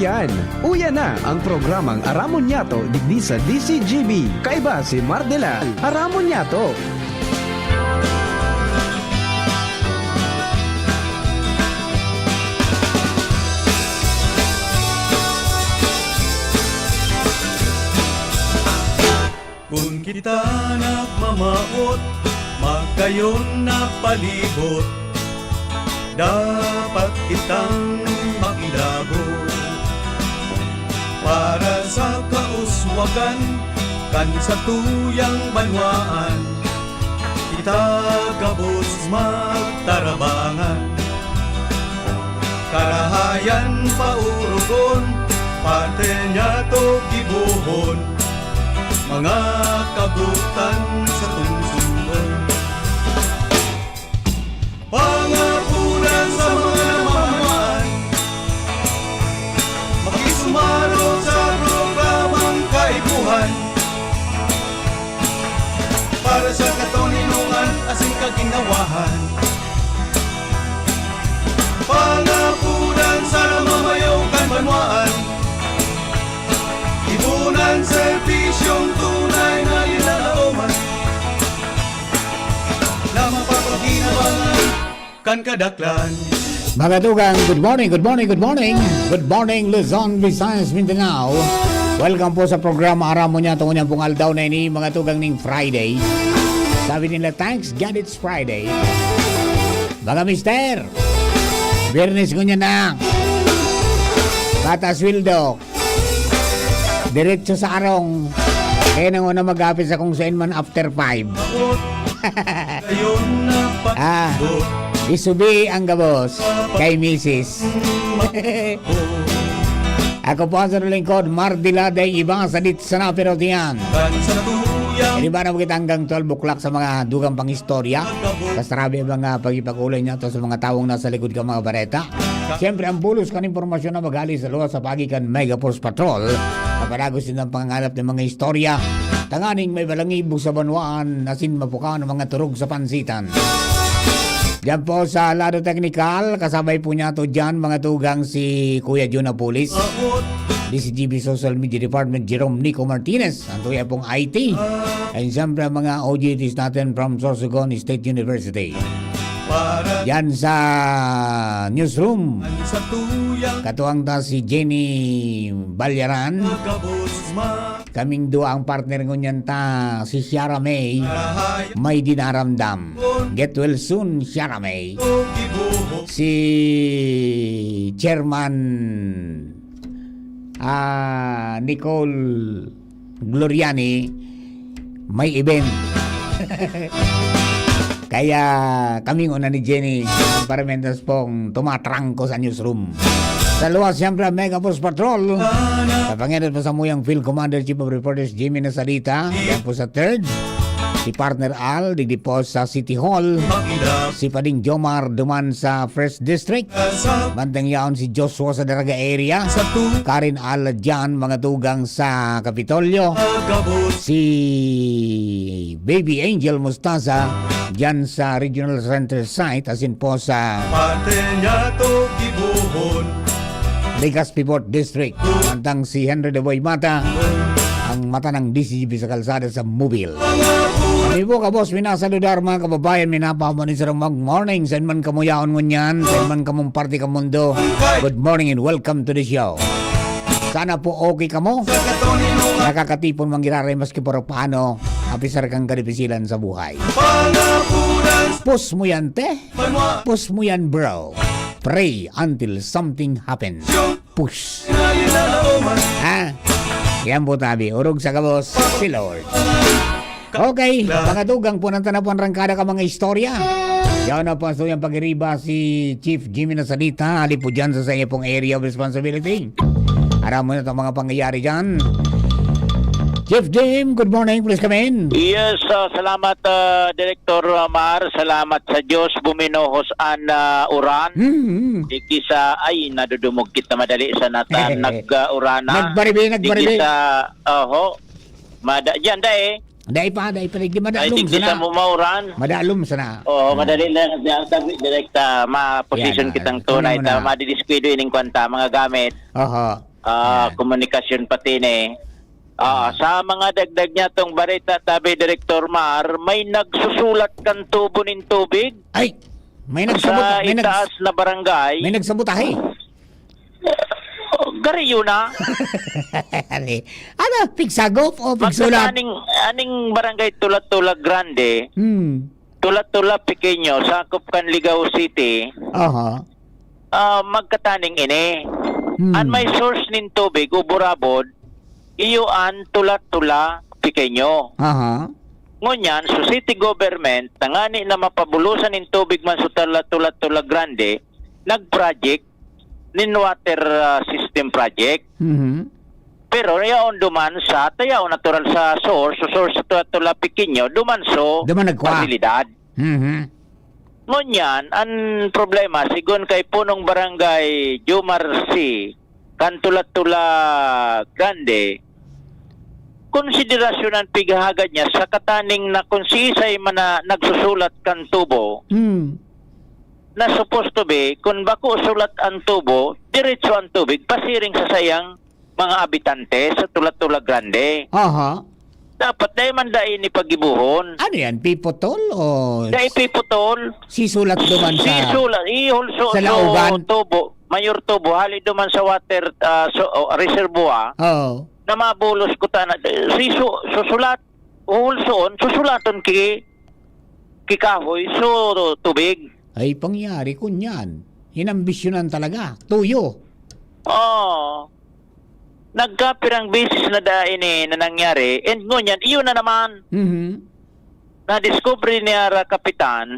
Bayan. Uya na ang programang Aramon Yato digdi sa DCGB. Kaiba si Mardelal. Aramon Yato. Kung kita nagmamaot, magkayon na palibot, dapat kitang makilabot. Para sa kauswagan, kan sa tuyang banwaan, kita gabos magtarabangan. Karahayan paurugon, parte niya to gibuhon, mga kabutan sa tungsungon. Pangapunan sa mga namamaan, makisumaro sa programang kaibuhan. Para sa katoninungan, asing kaginawahan. Pangapunan sa namamayaw kan banwaan, ibunan serbisyong tunay na ilalauman, na mapapaginabangan kan kadaklan. Mga tugang, good morning, good morning, good morning. Good morning, Luzon, Visayas, Mindanao. Welcome po sa programa Aramon Yato. Ngunyan pong aldaw na ini, mga tugang ning Friday. Sabi nila, thanks God it's Friday. Mga mister, Biyernes ngunyan na. Bata sweldo. Diretso sa arong. Kaya nang una mag-apit sa kung saan man after 5. Isubi ang gabos kay Mrs. Ako po sa lingkod, Mardiladay, ibang salit sa napirotiyan. Hindi ba na kita hanggang 12 o'clock sa mga dugang pang istorya? Kasarabi mga pag-ipag-ulay niya to sa mga tawong nasa likod ka mga bareta. Siyempre, ang bulos kan impormasyon na magali sa luwa sa pagikan Mega Force Patrol. Kaparagos din ang pangangalap ng mga istorya. Tanganing may balangibog sa banwaan, asin mapukaw ng mga turog sa pansitan. Diyan po sa lado technical, kasabay po niya to dyan mga tugang si Kuya Juna Pulis. DCGB Social Media Department Jerome Nico Martinez, ang tuya pong IT. And siyempre mga OJTs natin from Sorsogon State University. Yan sa newsroom, katuwang ta si Jenny Balyaran. Kaming dua ang partner ngunyan ta si Ciara May, may dinaramdam. Get well soon, Ciara May. Si Chairman Nicole Gloriani, may event. Kaya kaming una ni Jenny Paramentos pong tumatrangko sa newsroom. Sa luwas siyempre Mega Force Patrol. Kapanginan po sa muyang Field Commander Chief of Reporters Jimmy Nasarita. Yan po sa third. Si Partner Al, digdi po sa City Hall. Si Pading Jomar duman sa First District. Bandang yaon si Joshua sa Daraga area. Karin Al dyan, mga tugang sa Kapitolyo. Si Baby Angel Mustaza dyan sa Regional Center Site, asin po sa Legazpi Port District. Andang si Henry de Boy Mata, ang mata ng DCGB sa kalsada sa Mobile. Kami po ka boss, minasaludar mga kababayan, minapamanin sa mag morning, saan man kamuyaon ngunyan, saan man kamong party ka mundo. Good morning and welcome to the show. Sana po okay ka mo. Nakakatipon manggiraray maski pero paano, apisar kang kadipisilan sa buhay. Push mo yan te, push mo yan bro. Pray until something happens. Push. Ha? Yan po tabi, urog sa kabos, si Lord. Okay, mga tugang po nang tanapon rangkada ka mga istorya. Yan na po so yung pag-iriba si Chief Jimmy Nasarita. Ali po dyan sa iyo pong area of responsibility. Aram mo na itong mga pangyayari dyan. Chief Jim, good morning. Please come in. Yes, salamat Director Mar. Salamat sa Diyos. Buminohos an uran. Diki sa ay nadudumog kita madali sa nata nag-urana. Nagbaribi. Diki sa dyan dahil. Dahil pa, di madalum sana. Ay, mo mauran. Madalum sana. Oo, madali lang. Direkta, ma-position kitang tunay. Madidiskwido ining kwanta, mga gamit. Oho. komunikasyon pati ni. Sa mga dagdag niya tong barita, tabi Director Mar, may nagsusulat kan tubo ng tubig Ay, may sa itaas na barangay. may nagsabotahe. Gariyo na. Ano, pigsagop o pigsulat? Aning barangay Tulat-Tulag Grande, Tulat-Tulag Pequeño, sakop kan Ligao City, Aha. magkataning ini. An may source nin tubig, uburabod, iyo an Tulat-Tula Pequeño. Aha. Ngunyan, so city government, tangani na mapabulusan nin tubig man sa Tulat-Tulag Grande, nag-project nin water system project. Pero yaon duman sa tayaw natural sa source sa Tulat-Tula Pequeño, duman nagkwa. pasilidad. Ngunyan, ang problema, sigun kay punong barangay Jumar C, kan Tulat-Tula Grande, konsiderasyon ang pighahagad niya sa kataning na kung si Isay man na nagsusulat kan tubo, na supposed to be, kung bako sulat ang tubo, diretso ang tubig, pasiring sa sayang mga abitante sa Tulat-Tula Grande. Aha. Dapat dahil man dahil ni pagibuhon. Ano yan? Pipotol o Dahil piputol, sisulat duman sa... sisulat, ihulso sa lauban? tubo, mayor tubo, hali duman sa water reservoir, Oo. na mabulos ko na, susulat, uhulsoon, susulaton kikahoy, tubig. Ay, pangyari ko niyan. Inambisyonan talaga. Tuyo. Nagkapirang basis na daini na nangyari, and ngunyan, iyon na naman, na-discovery niya kapitan,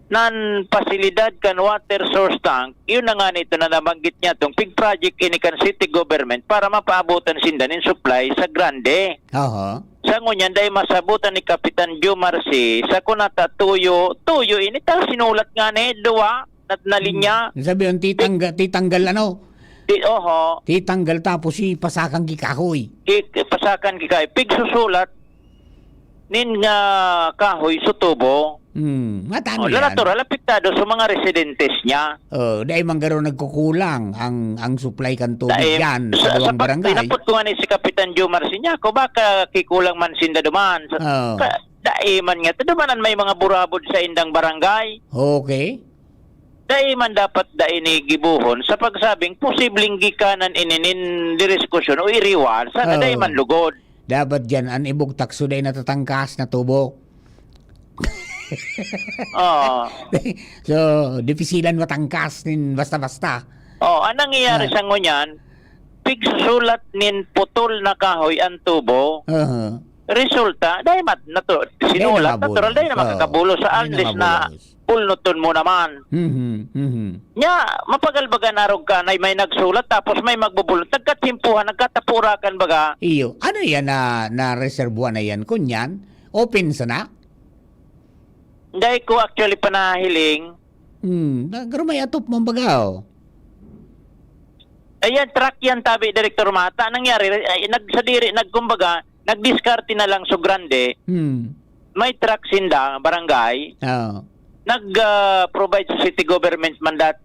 nan pasilidad kan water source tank, yun na nga nito na nabanggit niya itong pig project inikan city government para mapaabutan sinda ng supply sa Grande. Aha. Sa ngunyan, dahil masabutan ni Kapitan Joe Marci, sa kunata tuyo ini, tal sinulat nga ni, duwa, na linya. Sabi yung titanggal ano? Titanggal tapos pasakang kikahoy. Pasakan kikay, pig susulat, nin nga kahoy sa tubo. Matano yan? Natural, apektado sa mga residentes niya. Dahil manggaro nagkukulang ang supply kan tubig yan sa duwang barangay. Inapot ko nga ni si Kapitan Joe Marciña, ko baka kikulang man sinda duman. Dahil man nga, dumanan may mga burabod sa indang barangay. Okay. Dahil man dapat dahil ni gibuhon sa pagsabing posibleng gikanan ininin diskusyon o iriwan, sana dahil man lugod. Dapat dyan, ang ibog takso dahil natatangkas na tubo. So, dipisilan matangkas nin basta-basta. Anong nangyayari sa ngunyan, pigsusulat nin putol na kahoy ang tubo, resulta, dahil sinulat, natural dahil na makakabulo sa unless na pulnuton mo naman. Nya, mapagalbaga narog ka na may nagsulat tapos may magbubulot, nagkatimpuhan, nagkatapurakan baga. Iyo, ano yan na reservoir na yan? Kunyan, open sa na? Dahil ko actually panahiling. May atop mong bagaw. Ayan, truck yan tabi, Director Mata. Nangyari, nagkumbaga, nagdiskarte na lang so Grande. May truck sinda, barangay. Nag-provide sa city government mandat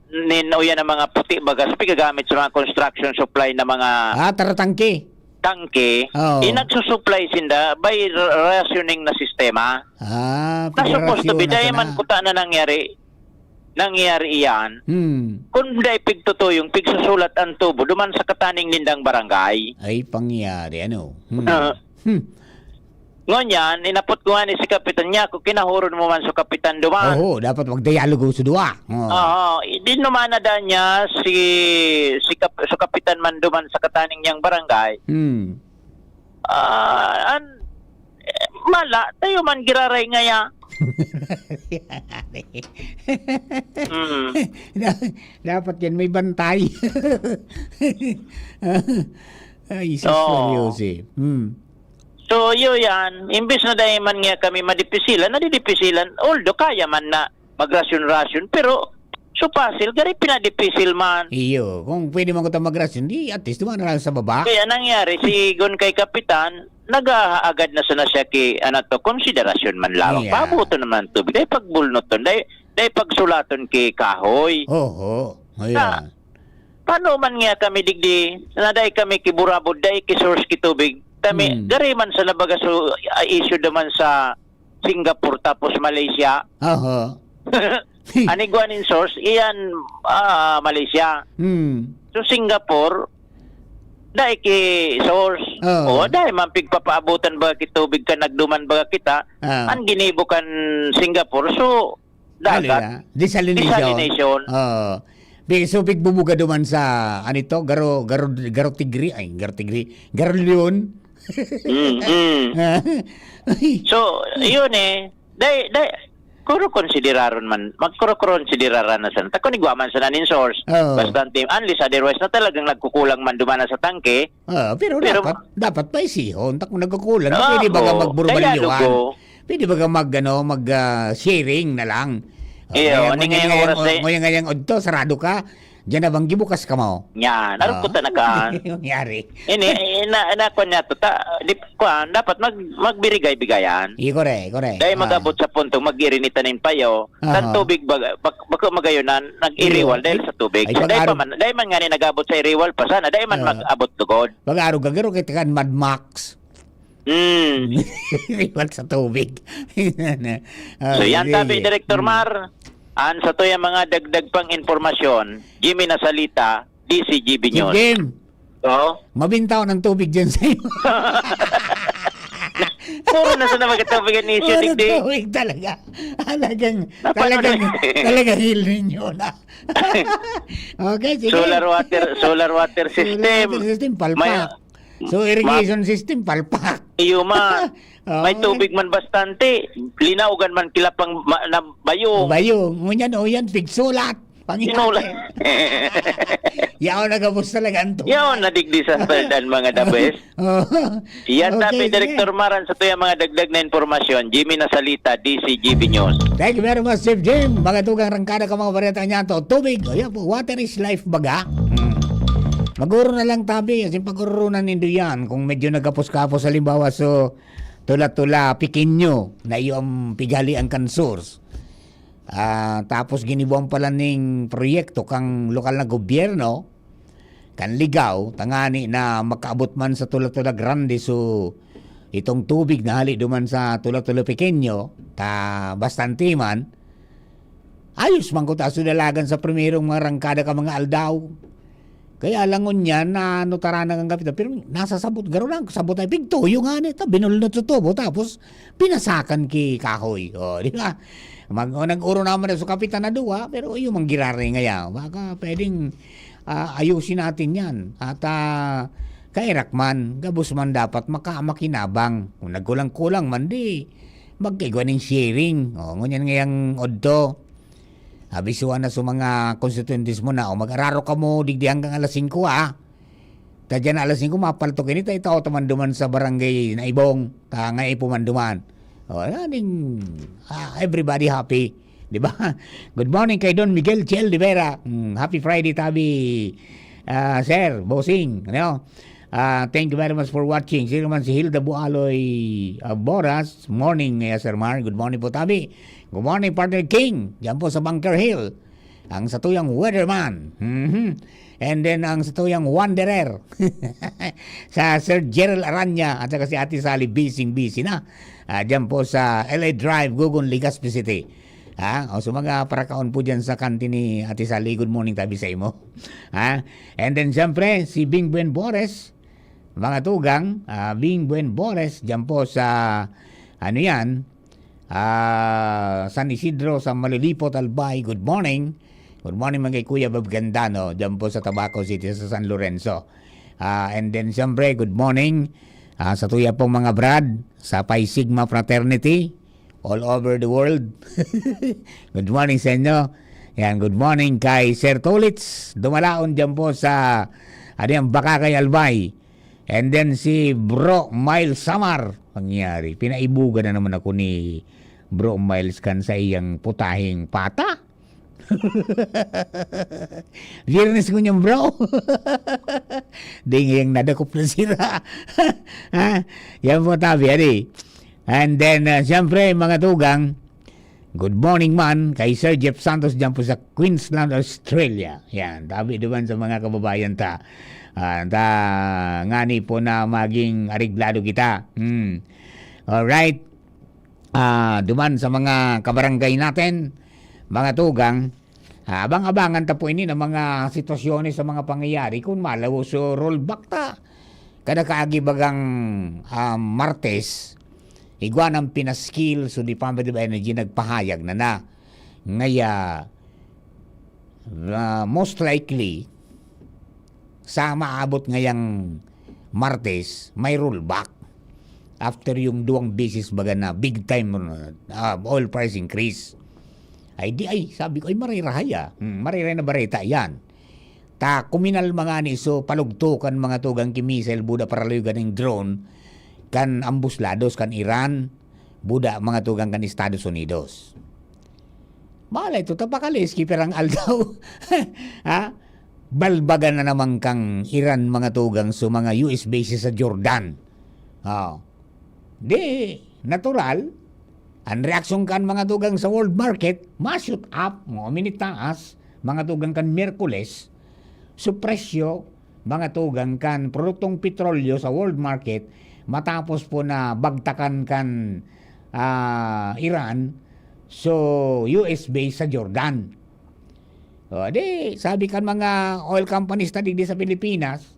uyan ng mga puti bagas pigagamit sa mga construction supply na mga taratangke. Tangke, nagsusupply sinda by rationing na sistema. Na supposed to be, dahil man kuta na nangyari iyan, kung dahil pigtuto yung pigsusulat ang tubo, duman sa kataning nindang barangay. Ay, pangyari, ano? Ngunyan, inapot ko nga ni si Kapitan niya, kung kinahuron mo man sa Kapitan duman. Dapat magdialogo sa duwa. Di naman na niya sa Kapitan man duman sa kataning niyang barangay. Mala, tayo man giraray nga ya. Dapat yan may bantay. Ay, seryoso. So, yun yan. Imbis na dahil man nga kami madipisilan, nadidipisilan, although kaya man na magrasyon-rasyon, pero supasil, gari pinadipisil man. Iyo, kung pwede man ko ito magrasyon, di at least dumaan na lang sa baba. Kaya nangyari, si Gon kay Kapitan, nag-aagad na sana siya konsiderasyon man lang. Yeah. Pabuto naman tubig. Dahil pagbulnoton, dahil pagsulaton kay kahoy. Ayan. paano man nga kami digdi, naday kami kiburabod, day kisource kitubig. Kami, gari man sa labaga so issue naman sa Singapore tapos Malaysia. Oho. Aniguan in source, iyan Malaysia. So Singapore, dahil ki source, o dahil man pigpapaabutan ba kitubig ka nagduman ba kita, ang ginibo kan Singapore, so dagat. Desalination. So pigbubuga duman sa anito, garo tigri, garo leon. So, yun kuro konsideraron man, magkuro-konsideraran na sa tako ni guaman sa nanin source. Bastante, unless otherwise na talagang nagkukulang man dumana sa tangke. Pero dapat pa isihon, tako nagkukulang. Pwede ba ka magburbaliyuan? Pwede ba ka mag-sharing na lang? Iyo, ngayang odto, sarado ka. Diyan na bang gibukas ka mo? Yan, alam ko ta naka. Nangyari. Ini na ko niya to dapat magbirigay-bigayan. Correct. Dahil magabot sa punto mag-irinitan payo, tan tubig baka magayonan nag-iriwal dahil sa tubig. So, dahil man nga ni nagabot sa iriwal pa sana, dahil man mag-abot tugod. Pag-aro kita kan Mad Max. Iriwal sa tubig. So yan tabi, Director Mar. Sa to yung mga dagdag pang informasyon, Jimmy Nasalita, DCGB News. Jim, mabintaw ng tubig dyan sa'yo. Puro na sa na magkatabigan ni issue, digdi. Tubig talaga. Talagang heal ninyo na. Okay, sige. Solar water system. Solar system, palpak. So, irrigation system, palpak. Iyuma. May tubig man bastante. Linaugan man kilapang na bayong. Bayong. Ngunyan pigsulat. Sinulat. Yaw nagabos talaga ang tubig. Yaw nadigdi sa perdan mga dabes. Yan tabi, Director Maran sa tuya mga dagdag na informasyon. Jimmy Nasalita, DCGB News. Thank you very much, Chef Jim. Mga tugang rangkada ka mga bareta niya to. Tubig. Ayan po, water is life baga. Maguro na lang tabi. Kasi pagkurunan nindo yan. Kung medyo nagkapos-kapos halimbawa so tula-tula pikinyo na iyong pigali ang kansurs. Tapos ginibuan pala ning proyekto kang lokal na gobyerno kan ligaw tangani na makaabot man sa tula-tula grande so itong tubig na hali duman sa tula-tula pequeño ta bastante man ayos man ko ta sudalagan sa primerong mga rangkada ka mga aldaw. Kaya langon yan na nutaranang ang kapita. Pero nasa sabot, garo lang, sabot ay pigtuyo nga nito, binulot sa tubo, tapos pinasakan ki kahoy. Di ba? Nag-uro naman sa kapitan na duwa, pero yung manggirari ngayon, baka pwedeng ayusin natin yan. At kairak man, gabos man dapat makamakinabang. Kung nagkulang-kulang man, di magkigwaning sharing. Ngunyan ngayang odto. Abisuan na sa mga constituentes mo na mag-araro ka mo digdi hanggang alas 5 Tadyan na alas 5 mapalto kinita ito tamanduman sa barangay na ibong ngay pumanduman. Everybody happy, di ba? Good morning kay Don Miguel Chel de Vera. Happy Friday tabi, sir, bossing. Thank you very much for watching. Sino man si Hilda Bualoy Boras. Morning, Sir Mar. Good morning po tabi. Good morning, Partner King. Diyan po sa Bunker Hill. Ang satuyang weatherman. And then ang satuyang wanderer. Sa Sir Gerald Aranya at saka si Ate Sally busy na. Diyan po sa LA Drive, Gugun, Legazpi City. So mga parakaon po dyan sa kantin ni Ate Sally. Good morning tabi sa imo. And then siyempre si Bing Buen Bores. Mga tugang, Bing Buen Bores. Diyan po sa San Isidro sa Malilipot, Albay. Good morning. Good morning mga Kuya Bob Gandano dyan po sa Tabaco City sa San Lorenzo. And then siyempre good morning sa tuya pong mga brad sa Pi Sigma Fraternity all over the world. Good morning sa inyo. Yan, good morning kay Sir Tolitz dumalaon dyan po sa Bakakay, Albay. And then si Bro Miles Samar pangyari. Pinaibugan na naman ako ni Bro Miles kan sa iyang putahing pata. Lirnis ko niyang bro. Di ngayang nadakop na sira. Yan po tabi. And then, siyempre, mga tugang, Good morning man kay Sir Jeff Santos dyan po sa Queensland, Australia. Yan, tabi doon sa mga kababayan ta. Ngani po na maging ariglado kita. Alright. Duman sa mga kabarangay natin, mga tugang, abang-abangan ta po ini ng mga sitwasyones sa mga pangyayari kung malawo so rollback ta. Kada kaagi bagang Martes, igwa ng pinaskil so Department of Energy nagpahayag na ngaya most likely sa maabot ngayang Martes may rollback after yung 2 beses baga na big time oil price increase. Sabi ko marirahaya. Mariray na bareta yan. Ta kuminal mga ni so palugtukan mga tugang kimisel buda paralugan ng drone kan ambuslados kan Iran, buda mga tugang kan Estados Unidos. Malay ito, tapakalis, kiperang aldaw. Balbagan na naman kang Iran mga tugang so mga US bases sa Jordan. Natural, ang reaksyon kan mga tugang sa world market, ma-shoot up, minitaas, mga tugang kan Miyerkules, so presyo, mga tugang kan produktong petrolyo sa world market, matapos po na bagtakan kan Iran so US base sa Jordan. Sabi kan mga oil companies na digdi sa Pilipinas,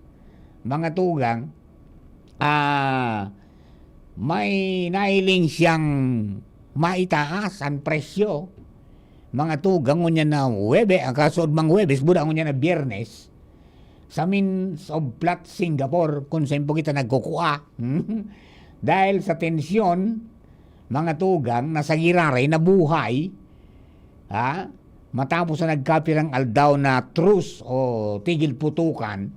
mga tugang, may nailing siyang maitaas ang presyo. Mga tugang ngunya na ang kasod mang Huwebes, buda ngunya na Biyernes, sa means of plot Singapore kung saan po kita nagkukuha. Dahil sa tensyon, mga tugang, nasa giraray na buhay, matapos na nagkapirang aldaw na truce o tigil putukan,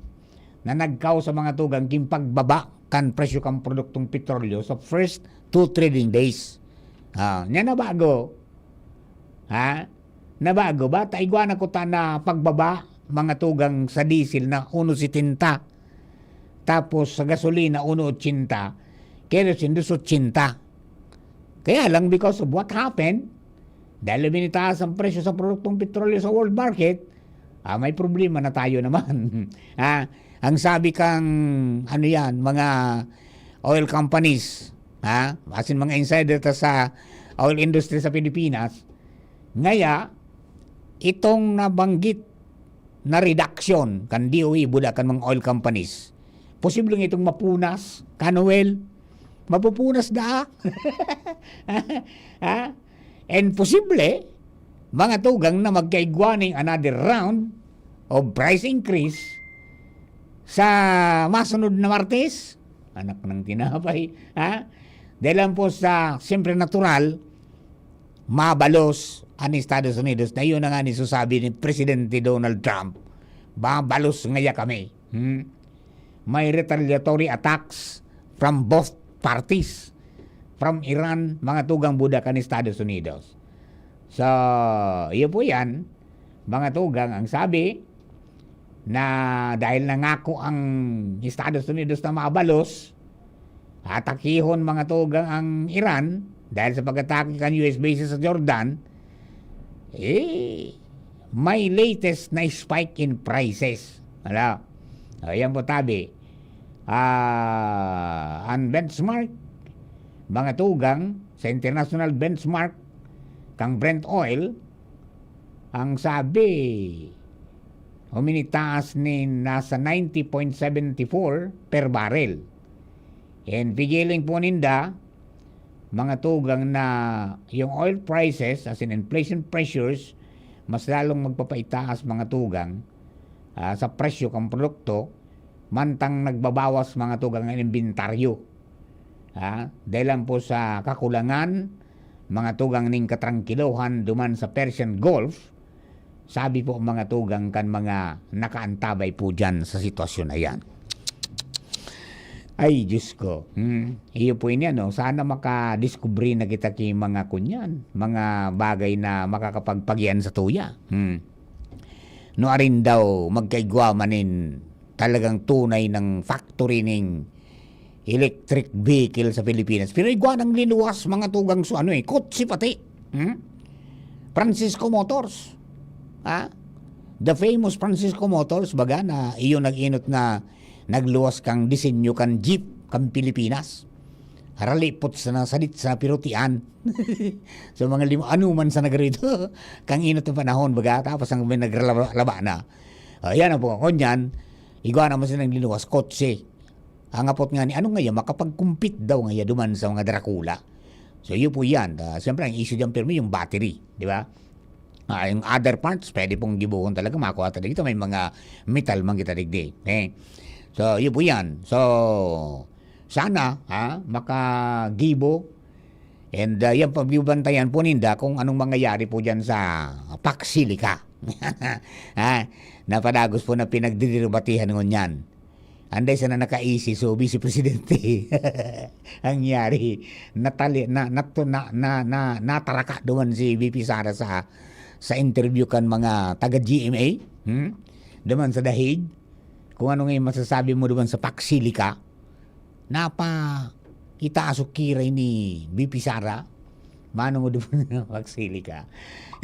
na nagkaw sa mga tugang kimpagbaba kan presyo kang produktong petrolyo sa first 2 trading days. Nya nabago. Nabago ba? Taigwa na ko ta na pagbaba, mga tugang sa diesel na 1.70, tapos sa gasolina 1.80, kerosene 2.80. Kaya lang because of what happened, dahil binitaas ang presyo sa produktong petrolyo sa world market, may problema na tayo naman. Ang sabi kang mga oil companies, asin mga insider sa oil industry sa Pilipinas, ngaya itong nabanggit na reduction kan DOE buda kan mga oil companies, posibleng itong mapunas kanuel, mapupunas da. And posible mga tugang na magkaigwaning another round of price increase sa masunod na Martes, anak ng tinapay, dahil lang po sa siyempre natural mabalos ang Estados Unidos na yun na nga nisasabi ni Presidente Donald Trump, babalos ngaya kami. May retaliatory attacks from both parties, from Iran, mga tugang buda kan Estados Unidos. So, iyo po yan, mga tugang, ang sabi na dahil nangako ang Estados Unidos na mabalos, atakihon mga tugang ang Iran dahil sa pag-atake kan US bases sa Jordan, may latest na spike in prices. Ayan po tabi. Ang benchmark, mga tugang, sa international benchmark, kang Brent oil, ang sabi, huminitaas ni nasa 90.74 per barrel. And pigiling po ninda, mga tugang na yung oil prices, as in inflation pressures, mas lalong magpapaitaas mga tugang sa presyo ng produkto, mantang nagbabawas mga tugang ng inventaryo. Dahil lang po sa kakulangan, mga tugang ning katrangkiluhan duman sa Persian Gulf, sabi po mga tugang kan mga nakaantabay po dyan sa sitwasyon na yan. Ay, Diyos ko. Iyo po yan, no? Sana makadiskubre na kita ki mga kunyan, mga bagay na makakapagpagyan sa tuya. No arin daw magkaigwa manin talagang tunay ng factory ng electric vehicle sa Pilipinas. Pero igwa ng linuwas mga tugang so kotse pati. Francisco Motors. The famous Francisco Motors, baga, na iyon nag-inot na nagluwas kang disenyo kan jeep kan Pilipinas. Haralipot sa nasalit sa pirutian. So mga anuman sa nagarito, kang inot ng panahon, baga, tapos ang may nagralaba na. Yan ang po ako niyan, igwa naman silang liluwas, kotse. Ang apot nga ni, ano nga makapag-compete daw nga duman sa mga Dracula. So yun po yan. Siyempre, ang issue dyan pero yung battery, di ba? Yung other parts, pwede pong gibuhon talaga, makuha talaga. Ito may mga metal man kita digdi. So yun po yan. So, sana, makagibo. And yan pagbibantayan po ninda kung anong mangyayari po dyan sa Paxilica. Napadagos po na pinagdidiribatihan ngon yan. Anday sana nakaisi so Vice Presidente. Ang yari nataraka doon si VP Sara sa interview kan mga taga GMA. Doon sa Dahig. Kung ano ngayon masasabi mo doon sa Paxilica. Itaasok kiray ni VP Sara. Mano mo doon sa Paxilica.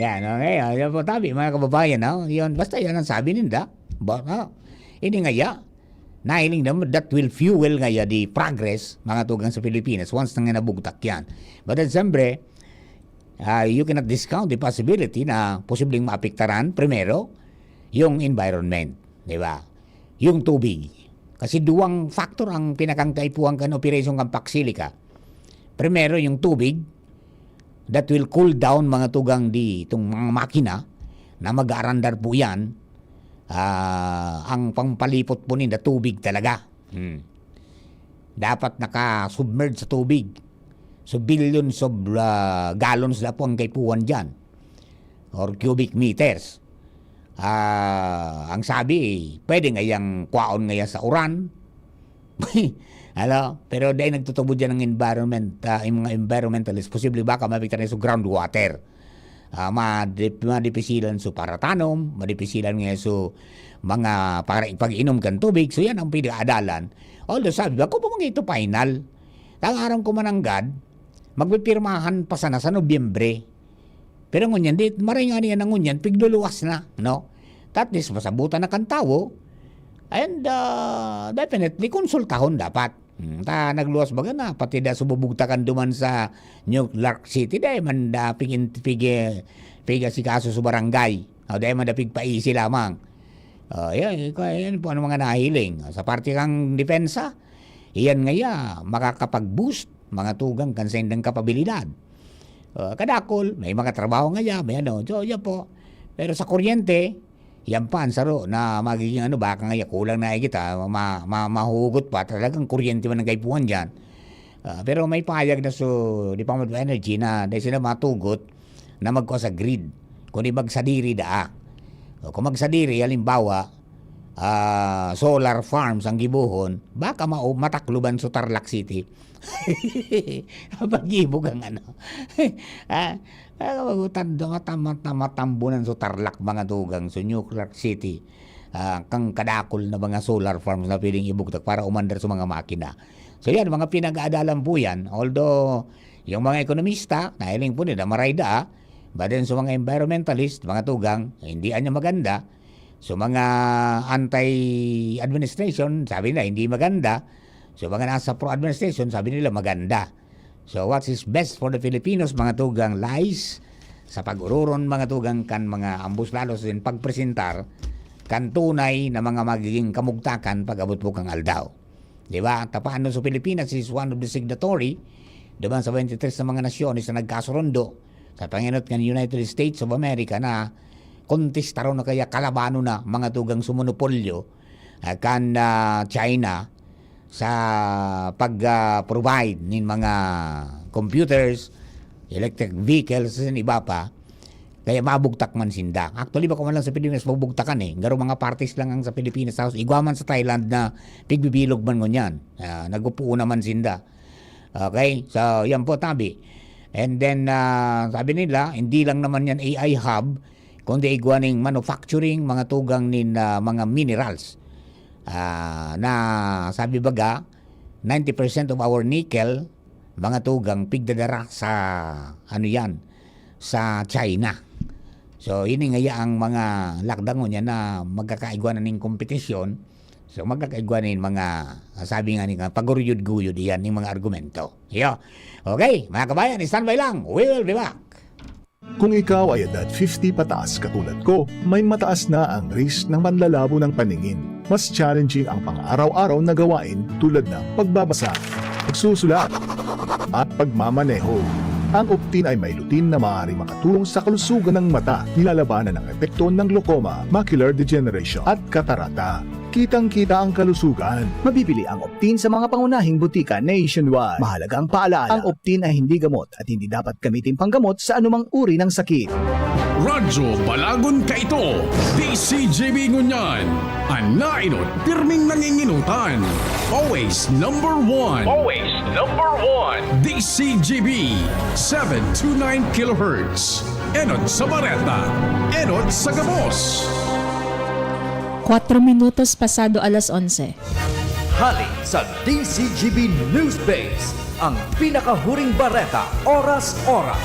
Yan, okay. Yan po tabi, mga kababayan. Yun, basta yan ang sabi ninda. Ini ngaya, nahiling naman that will fuel ngaya the progress mga tugang sa Pilipinas once nang nabugtak yan. But then, siyempre, you cannot discount the possibility na posibleng maapektaran, primero, yung environment. Di ba? Yung tubig. Kasi duwang factor ang pinakangkaipuan kan operation kan Paxilica. Primero, yung tubig, that will cool down mga tugang itong mga makina na mag-aarandar po yan. Ang pangpalipot po nila tubig talaga. Dapat naka-submerge sa tubig. So billions of gallons na po ang kaipuan dyan. Or cubic meters. Ang sabi, pwede ngayang kwaon ngaya sa uran. Pero dahil nagtutubo dyan ng environment, yung mga environmentalist, posible baka mapiktan na sa groundwater. Madipisilan so para tanom, madipisilan nga so mga pag-inom kan tubig. So yan ang pinag-aadalan. Although sabi ba, kung mga ito final, tangarang ko mananggad, magpipirmahan pa sana sa Nobyembre. Pero ngunyan, maray nga niya ng ngunyan, pigluluwas na, no? That is, masabutan na kan tao, and definitely, konsultahon dapat. Nagluwas baga na, pati da sububugtakan duman sa New York City, dahil man da piga si kaso sa barangay. Dahil man da pigpaisi lamang. Yan po ang mga nahiling. Sa parte kang depensa, iyan ngaya makakapag-boost mga tugang kansendang kapabilidad. Kadakol, may mga trabaho ngaya, may ano. So, yan po. Pero sa kuryente, yan pa, ansaro na magiging baka nga kulang na kita, mahugot pa, talagang kuryente man ang kaipuan dyan. Pero may payag na so Department of Energy na dahil sila matugot na magkuha sa grid. Kung di magsadiri kung magsadiri, halimbawa, solar farms ang gibuhon, baka matakluban sa Tarlac City. Pag-ibog ang matambunan sa Tarlac mga tugang sa New York City. Kang kadakol na mga solar farms na pwedeng ibugtak para umandar sa mga makina. So yan, mga pinag-aadalan po yan. Although, yung mga ekonomista, nahiling po nila marayda, but then sa mga environmentalist, mga tugang, hindi anya maganda. So mga anti-administration, sabi nila hindi maganda. So mga nasa pro-administration, sabi nila maganda. So what is best for the Filipinos, mga tugang, lies sa pag-ururon, mga tugang, kan mga ambuslalos din pagpresentar, kan tunay na mga magiging kamugtakan pag-abot po kang aldaw. Diba? Tapaan sa Pilipinas is one of the signatory, diba, sa 23 na mga nasyones na nagkasurondo sa panginot ng United States of America na kontestaro na kaya kalabano na mga tugang sumonopolyo kan China sa pag-provide ng mga computers, electric vehicles, and iba pa, kaya mabugtak man sinda. Actually, baka man lang sa Pilipinas mabugtakan Garo mga parties lang ang sa Pilipinas. Tapos igwaman sa Thailand na pigbibilog man ngunyan. Nagupuo naman sinda. Okay? So, yan po tabi. And then, sabi nila, hindi lang naman yan AI hub, kundi igwaning manufacturing, mga tugang nin mga minerals. Na sabi baga 90% of our nickel mga tugang pigdadara sa sa China. So, ini nga ang mga lakdangon niya na magkakaigwanan ng kompetisyon. So, magkakaigwanan ng mga, sabi nga nga, paguruyod-guyod yan ng mga argumento. Yo. Okay, mga kabayan, standby lang. We will be back. Kung ikaw ay edad 50 pataas katulad ko, may mataas na ang risk ng panlalabo ng paningin. Mas challenging ang pang-araw-araw na gawain tulad ng pagbabasa, pagsusulat, at pagmamaneho. Ang Optin ay may lutin na maaaring makatulong sa kalusugan ng mata, nilalabanan ang epekto ng glaucoma, macular degeneration at katarata. Kitang-kita ang kalusugan. Mabibili ang Optin sa mga pangunahing butika nationwide. Mahalagang paalala, ang Optin ay hindi gamot at hindi dapat gamitin panggamot sa anumang uri ng sakit. Radyo Balagon Kaito, DCJB Ngunyan, Anainot, pirming nanginginutan. Always number one. Always number one. DCJB, 729 kHz. Enot sa Bareta, Enot sa Gabos. 4 minutos pasado alas 11. Hali sa DCGB News Base, ang pinakahuring bareta, oras-oras.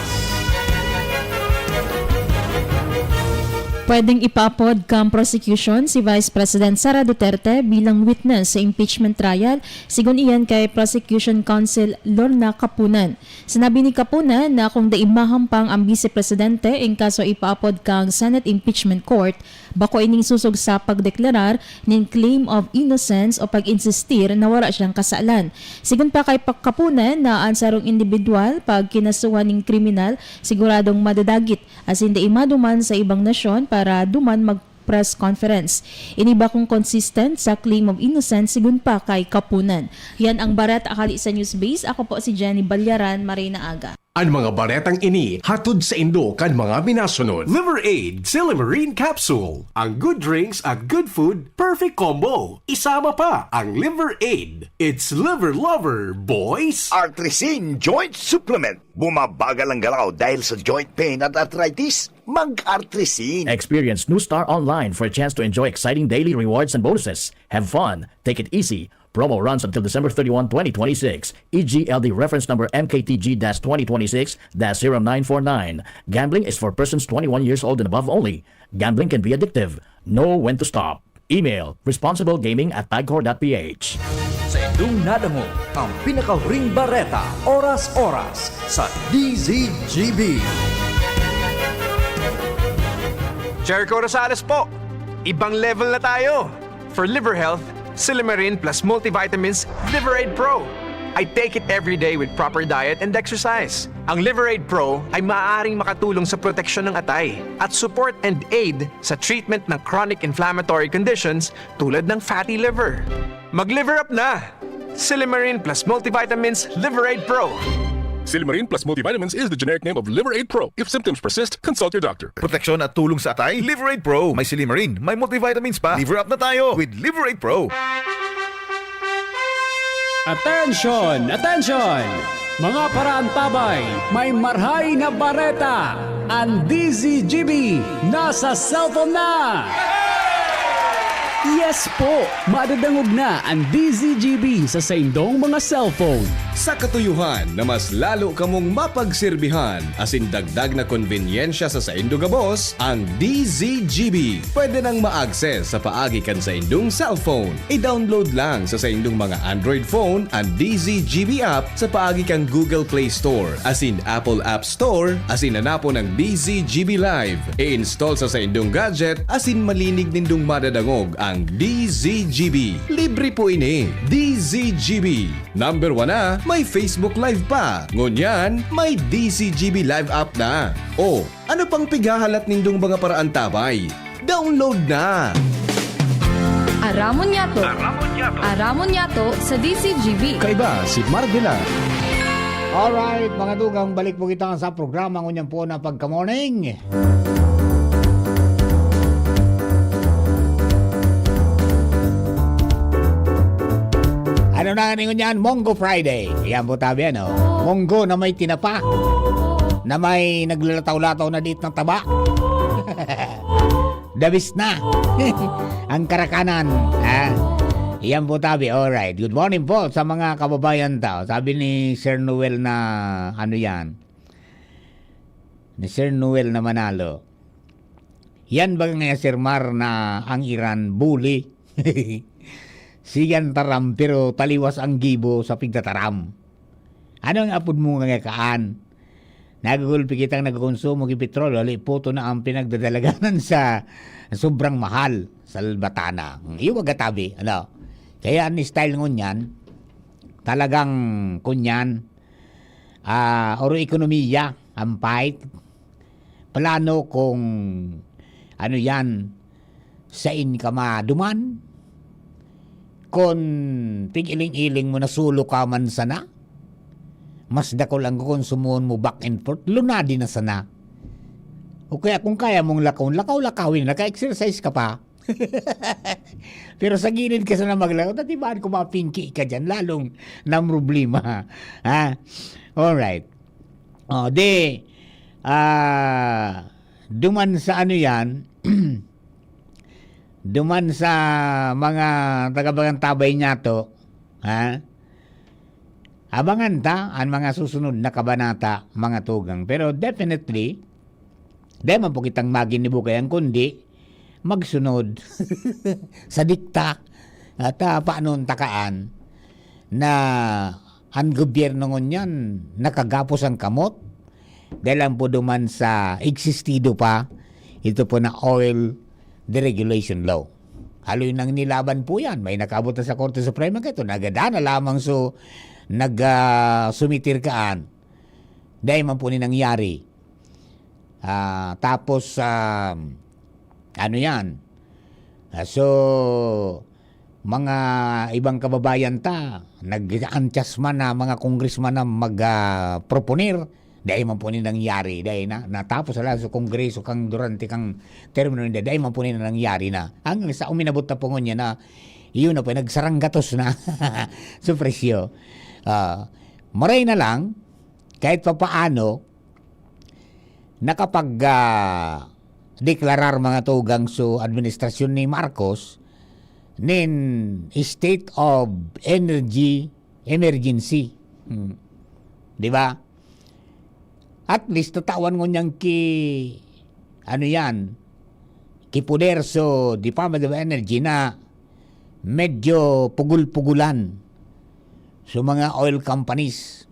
Pwedeng ipaapod kang prosecution si Vice President Sara Duterte bilang witness sa impeachment trial, sigon iyan kay Prosecution Counsel Lorna Kapunan. Sinabi ni Kapunan na kung daimahampang ang Vice Presidente in kaso ipaapod kang Senate Impeachment Court, bako ining susog sa pagdeklarar ning claim of innocence o pag-insistir na wala siyang kasalan. Sigon pa kay Kapunan na ang sarong individual pag kinasuhan ning kriminal siguradong madadagit as hindi imaduman sa ibang nasyon para duman mag-press conference. Iniba kong consistent sa claim of innocence sigun pa kay Kapunan. Yan ang barat akali sa Newsbase. Ako po si Jenny Balyaran, Marina Aga. Ang mga baretang ini hatod sa Indo kan mga minasunod. Liver Aid Silimarine Capsule. Ang good drinks at good food, perfect combo. Isama pa ang Liver Aid. It's liver lover, boys! Artrisin Joint Supplement. Bumabagal ang galaw dahil sa joint pain at arthritis. Mag-Artrisin. Experience New Star Online for a chance to enjoy exciting daily rewards and bonuses. Have fun. Take it easy. Promo runs until December 31, 2026. EGLD reference number MKTG-2026-0949. Gambling is for persons 21 years old and above only. Gambling can be addictive. Know when to stop. Email responsiblegaming@pagcor.ph. Sa indong nadamo, ang pinakahuring bareta, oras-oras sa DZGB. Jericho Rosales po. Ibang level na tayo. For liver health, Silimarin plus multivitamins Liver Aid Pro. I take it every day with proper diet and exercise. Ang Liver Aid Pro ay maaaring makatulong sa proteksyon ng atay at support and aid sa treatment ng chronic inflammatory conditions tulad ng fatty liver. Mag-liver up na! Silimarin plus multivitamins Liver Aid Pro. Silimarin plus multivitamins is the generic name of Liver Aid Pro. If symptoms persist, consult your doctor. Proteksyon at tulong sa atay, Liver Aid Pro. May Silimarin, may multivitamins pa. Liver up na tayo with Liver Aid Pro. Attention! Attention! Mga paraantabay, may marhay na bareta. Ang DZGB nasa cellphone na! Yes po! Madadangog na ang DZGB sa saindong mga cellphone. Sa katuyuhan na mas lalo kamong mapagserbihan asin dagdag na konbenyensya sa saindong gabos, ang DZGB pwede nang ma-access sa paagi kan sa indong cellphone. I-download lang sa saindong mga Android phone ang DZGB app sa paagi kang Google Play Store asin Apple App Store asin hanapo ng DZGB Live. I-install sa saindong gadget asin malinig nindong madadangog ang DZGB. Libre po ini. DZGB. Number 1 na, may Facebook Live pa. Ngunyan, may DZGB Live app na. O, ano pang pigahalat nindong mga paraan tabay? Download na! Aramon Yato. Aramon Yato sa DCGB. Kaiba si Mardila. Alright, mga dugang, balik po kita sa programa ngunyan po na pagka-morning. Ano na nga niyan? Monggo Friday. Yan po tabi, ano? Monggo na may tinapa. Na may naglalataw-lataw na dit ng taba. Dabis na. Ang karakanan. Yan po tabi. Alright. Good morning po sa mga kababayan tao. Sabi ni Sir Noel na ano yan? Ni Sir Noel na Manalo. Yan ba nga Sir Mar na ang Iran bully? Sigan taram pero taliwas ang gibo sa pigtataram. Ano ang apod mo nga kaan? Nagagulpi kitang nagkonsumo ng petrol, puto na ang pinagdadalaganan sa sobrang mahal sa Batana. Iyo magatabi, ano? Kaya ni style ngunyan, talagang kunyan, oro ekonomiya, ang fight, plano kung ano yan, sa inkama duman, kung tig-iling-iling mo na sulo ka man sana, mas dako lang konsumon mo back and forth, lunadi na sana. O kaya kung kaya mong lakaw-lakawin, naka-exercise ka pa. Pero sa gilid ka sana maglakaw, natibaan ko mapinki ka dyan, lalong na problema. Ha? Alright. O, duman sa ano yan, duman sa mga tagabagang tabay niya to, ha? Abangan ta ang mga susunod na kabanata, mga tugang. Pero definitely, di man po kitang maginibukayan kundi magsunod sa dikta at paano takaan na ang gobyerno ngunyan nakagapos ang kamot dahil lang po duman sa existido pa ito po na oil deregulation law. Haloy nang nilaban po yan. May nakabot na sa Korte Suprema kaya ito. Nagadana lamang so sumitir kaan. Dahil man po ni nangyari. Tapos, ano yan? So, mga ibang kababayan nag-antyas man na mga kongresman na mag-proponir. Dahil man po ni nangyari. Dahil natapos ala sa kongreso kang durante kang termino nila. Dahil man po ni nangyari na. Hanggang sa uminabot na po niya na yun na po, nagsaranggatos na sa presyo. Maray na lang, kahit pa paano, nakapag deklarar mga tugang so administrasyon ni Marcos nin state of energy emergency. Di ba? At least tatawan ko niyang kipuder so Department of Energy na medyo pugul-pugulan so mga oil companies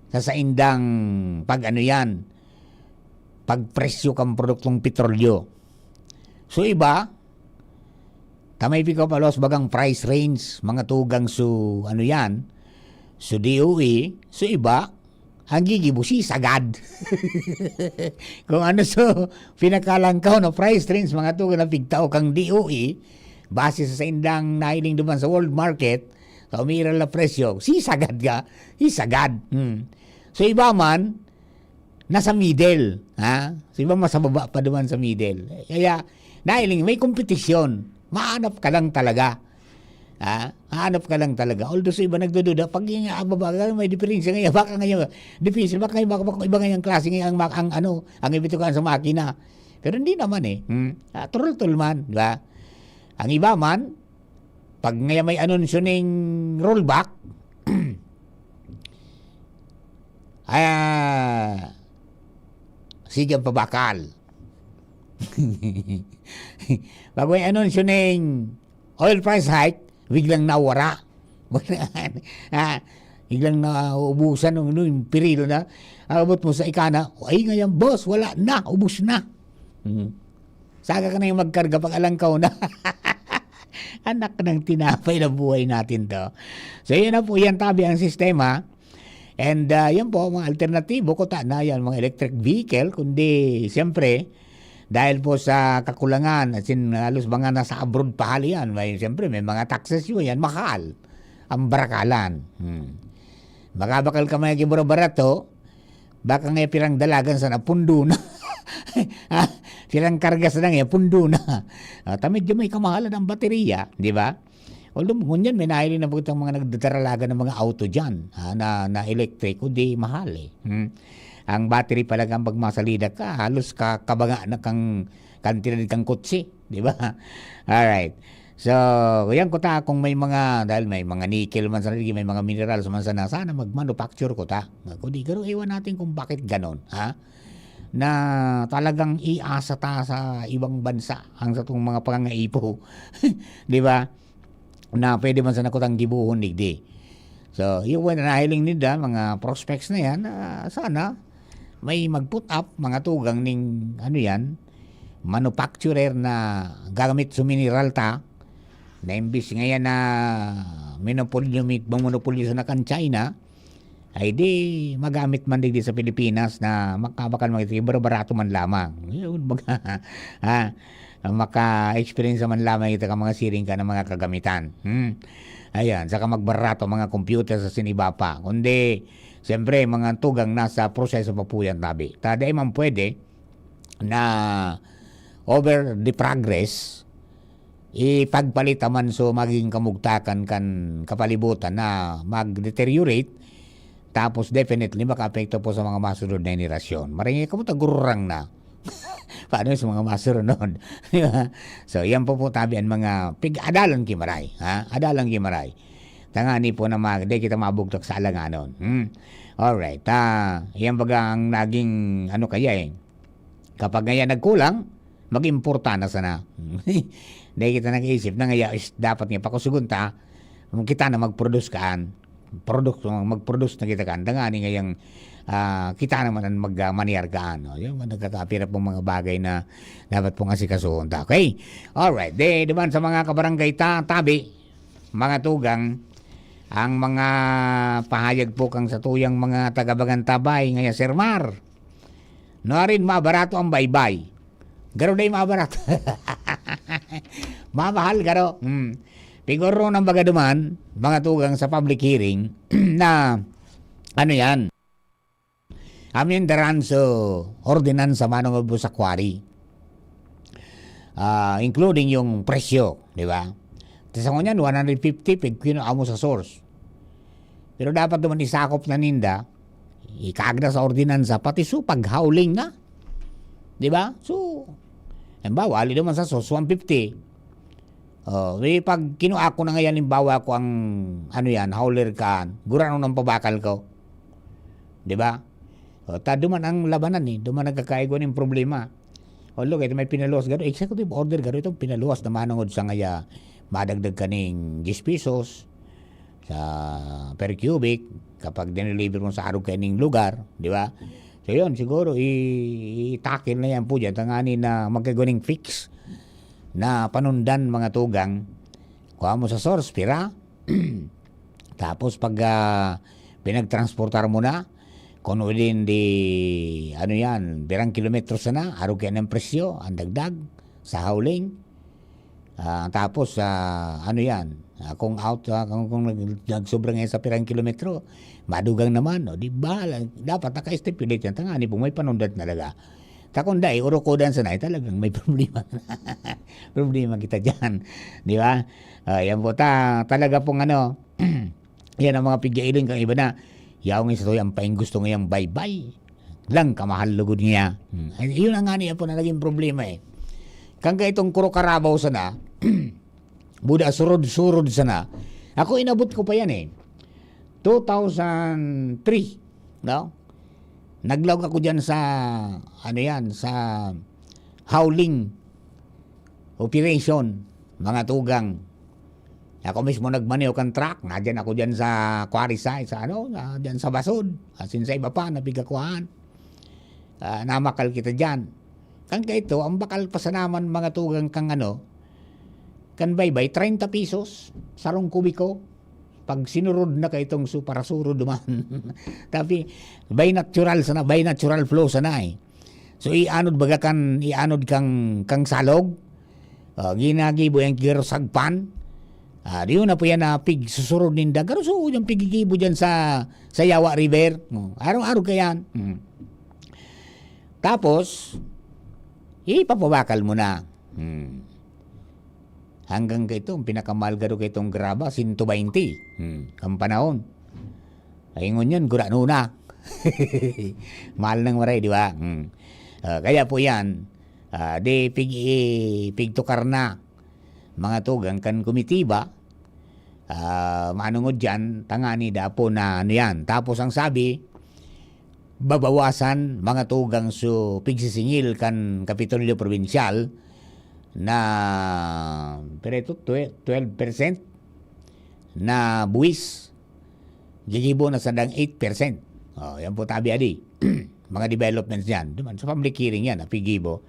sa indang pagpresyo kang produktong petrolyo. So iba, tamay pikaw palos bagang price range, mga tugang so so DOE, so iba, ang gigibusi sagad. Kung ano so, pinakalangkaw na price range, mga tugang na pigtao kang DOE, base sa indang nahiling duman sa world market, sa umiral na presyo, sisagad ka, isagad. So iba man, nasa middle. Ha? So iba mas baba pa duman sa middle. Kaya, nahiling, may kompetisyon. Mahanap ka lang talaga. Ha? Mahanap ka lang talaga. Although sa iba nagdududa, pag yung baba, may diferensya ngayon. Baka ngayon, difference, baka iba ngayong klase ngayon ang ibitukan sa makina. Pero hindi naman turul-tul man. Diba? Ang iba man, pag ngayon may anunsyo ng rollback, sige pabakal. Pag may anunsyo ng oil price hike, biglang nawara. Biglang naubusan ng pirilo na. Abot mo sa ikana, ay ngayon boss, wala na, ubus na. Saga ka na yung magkarga pag alangkaw na. Anak ng tinapay na buhay natin to. So yun na po, yan tabi ang sistema. And yan po, mga alternatibo ko na yan, mga electric vehicle, kundi siyempre, dahil po sa kakulangan, as in, halos mga nasa abroad pa hali yan, siyempre may mga taxes yun, yan, mahal. Ang barakalan. Baka bakal ka may kibura-barato, baka ngay pirang dalagan sa napundo na. Pirang karga sa nang pundo na. Tamid yung may kamahalan ng baterya, di ba? Although ngunyan, may nahiling na po itong mga nagdadaralaga ng mga auto dyan na electric, kundi mahal Ang battery pala kang pagmasalida ka, halos kabaga na kang kantinad kang kutsi, di ba? Alright. So, yan ko kung may mga, dahil may mga nickel man sa may mga minerals man sana mag-manufacture ko Kundi, pero iwan natin kung bakit ganon, ha? na talagang iasa ta sa ibang bansa ang sa itong mga pangangaipo. Di ba? Na pwede man sa nakutang gibuhon digdi. So, yung nahiling nila, mga prospects na yan, sana may mag-put up mga tugang ning ano yan, manufacturer na gagamit sa mineral ta, na imbis ngayon na monopolyo sa nakan China, ay di magamit man digdi sa Pilipinas na makabakan mga barato man lamang. Yun, maka-experience man lamang ito ka mga siring ka ng mga kagamitan. Ayan, saka magbarato mga computer sa siniba pa. Kundi, siyempre, mga tugang nasa proseso pa po yan tabi. Taday man pwede na over the progress, ipagpalita man so maging kamugtakan kan kapalibutan na mag-deteriorate, tapos definitely maka-apekto po sa mga masunod na henerasyon. Maringi ka mo tagururang na. Paano sa mga masunod? So, yan po tabi ang mga adalang kimaray. Adalang kimaray. Tangani po na di kita mabugtok sa alanganon. Alright. Yan baga ang naging kapag ngayon nagkulang, mag-importa na sana. Di kita nag-iisip na ngayon dapat nga pakusugunta, kita na mag-produce kaan. Mag-produce na kita kaan. Tangani ngayong kita naman ang mag-maniargaan. Yung nagkatapirap pong mga bagay na dapat pong asikasuhon. Okay? Alright. Diba sa mga kabarangay tabi, mga tugang, ang mga pahayag po kang sa tuyang mga tagabagan tabay, ngaya Sir Mar, rin mabarato ang baybay. Garo day mabarato. Mamahal garo. Piguro ng bagaduman, mga tugang sa public hearing, na ano yan, amin daran sa ordinansa manong sa quarry, including yung presyo, di ba? Tapos ako niyan, 150 pig amo sa source. Pero dapat naman isakop na ninda, ikagda sa ordinansa, pati so paghauling na. Di ba? So, halimbawa, ali naman sa source, 150. Pag kinuha ko na ngayon, halimbawa ko ang, hauler ka, gurano ng pabakal ko. Di ba? Duman ang labanan duman nagkakaigo ng problema. Look, ito may pinaluwas garo. Executive order garo itong pinaluwas na manungod sa ngaya madagdag kaning 10 pesos sa per cubic kapag dineliver mo sa araw kaning lugar, di ba? So yun, siguro itakil na yan po dyan. Tangani na magkaganing fix na panundan mga tugang. Kuha mo sa source, pira. Tapos pag pinagtransportar mo na, kung within the, birang kilometro sana, araw kayo ng presyo, ang dagdag, sa hauling. Tapos, kung kung nagsobra ngayon sa pirang kilometro, madugang naman, di ba? Dapat naka-stipulate yan. Tangani po, may panundat talaga. Takunda, urukodan sana, talagang may problema. Problema kita dyan. Di ba? Yan po, talaga pong yan ang mga pigyailin kang iba na, yaw nga sa to, ang paing gusto ngayang bye-bye. Lang, kamahal lugod niya. Yun ang nga niya po na naging problema Kang itong kuro karabaw sana, buda surod-surod sana. Ako inabot ko pa yan 2003, no? Naglawag ako dyan sa, sa howling operation, mga tugang. Ako mismo nagmaneho kang truck, nadyan ako dyan sa quarry site, dyan sa Basod, asin sa iba pa, nabigakuhan. Namakal kita dyan. Kang ito, ang bakal pa sa naman mga tugang kang kan baybay, 30 pesos, sarong kubiko. Pag sinurod na ka itong para surod duman. Tapi, by natural flow sana So, ianod kang salog, ginagibo yung girosagpan, diyo na po yan na pig susurod ninda. Pero so, yung pigigibo dyan sa Yawa River. Araw-araw ka yan. Tapos, ipapabakal mo na. Hanggang kito, pinakamalgaro kitong graba, 120. Ang panahon. Ayun yan, gurano na. Mahal ng maray, di ba? Kaya po yan, pigtukar na. Mga tugang kan kumitiba, manungod dyan, tangani dapo na yan. Tapos ang sabi, babawasan mga tugang so pigsisingil kan Kapitolyo Provincial na pero ito 12% na buwis gigibo na sa dang 8%. Yan po tabi adi. Mga developments yan. Duman, sa public hearing yan, napigibo.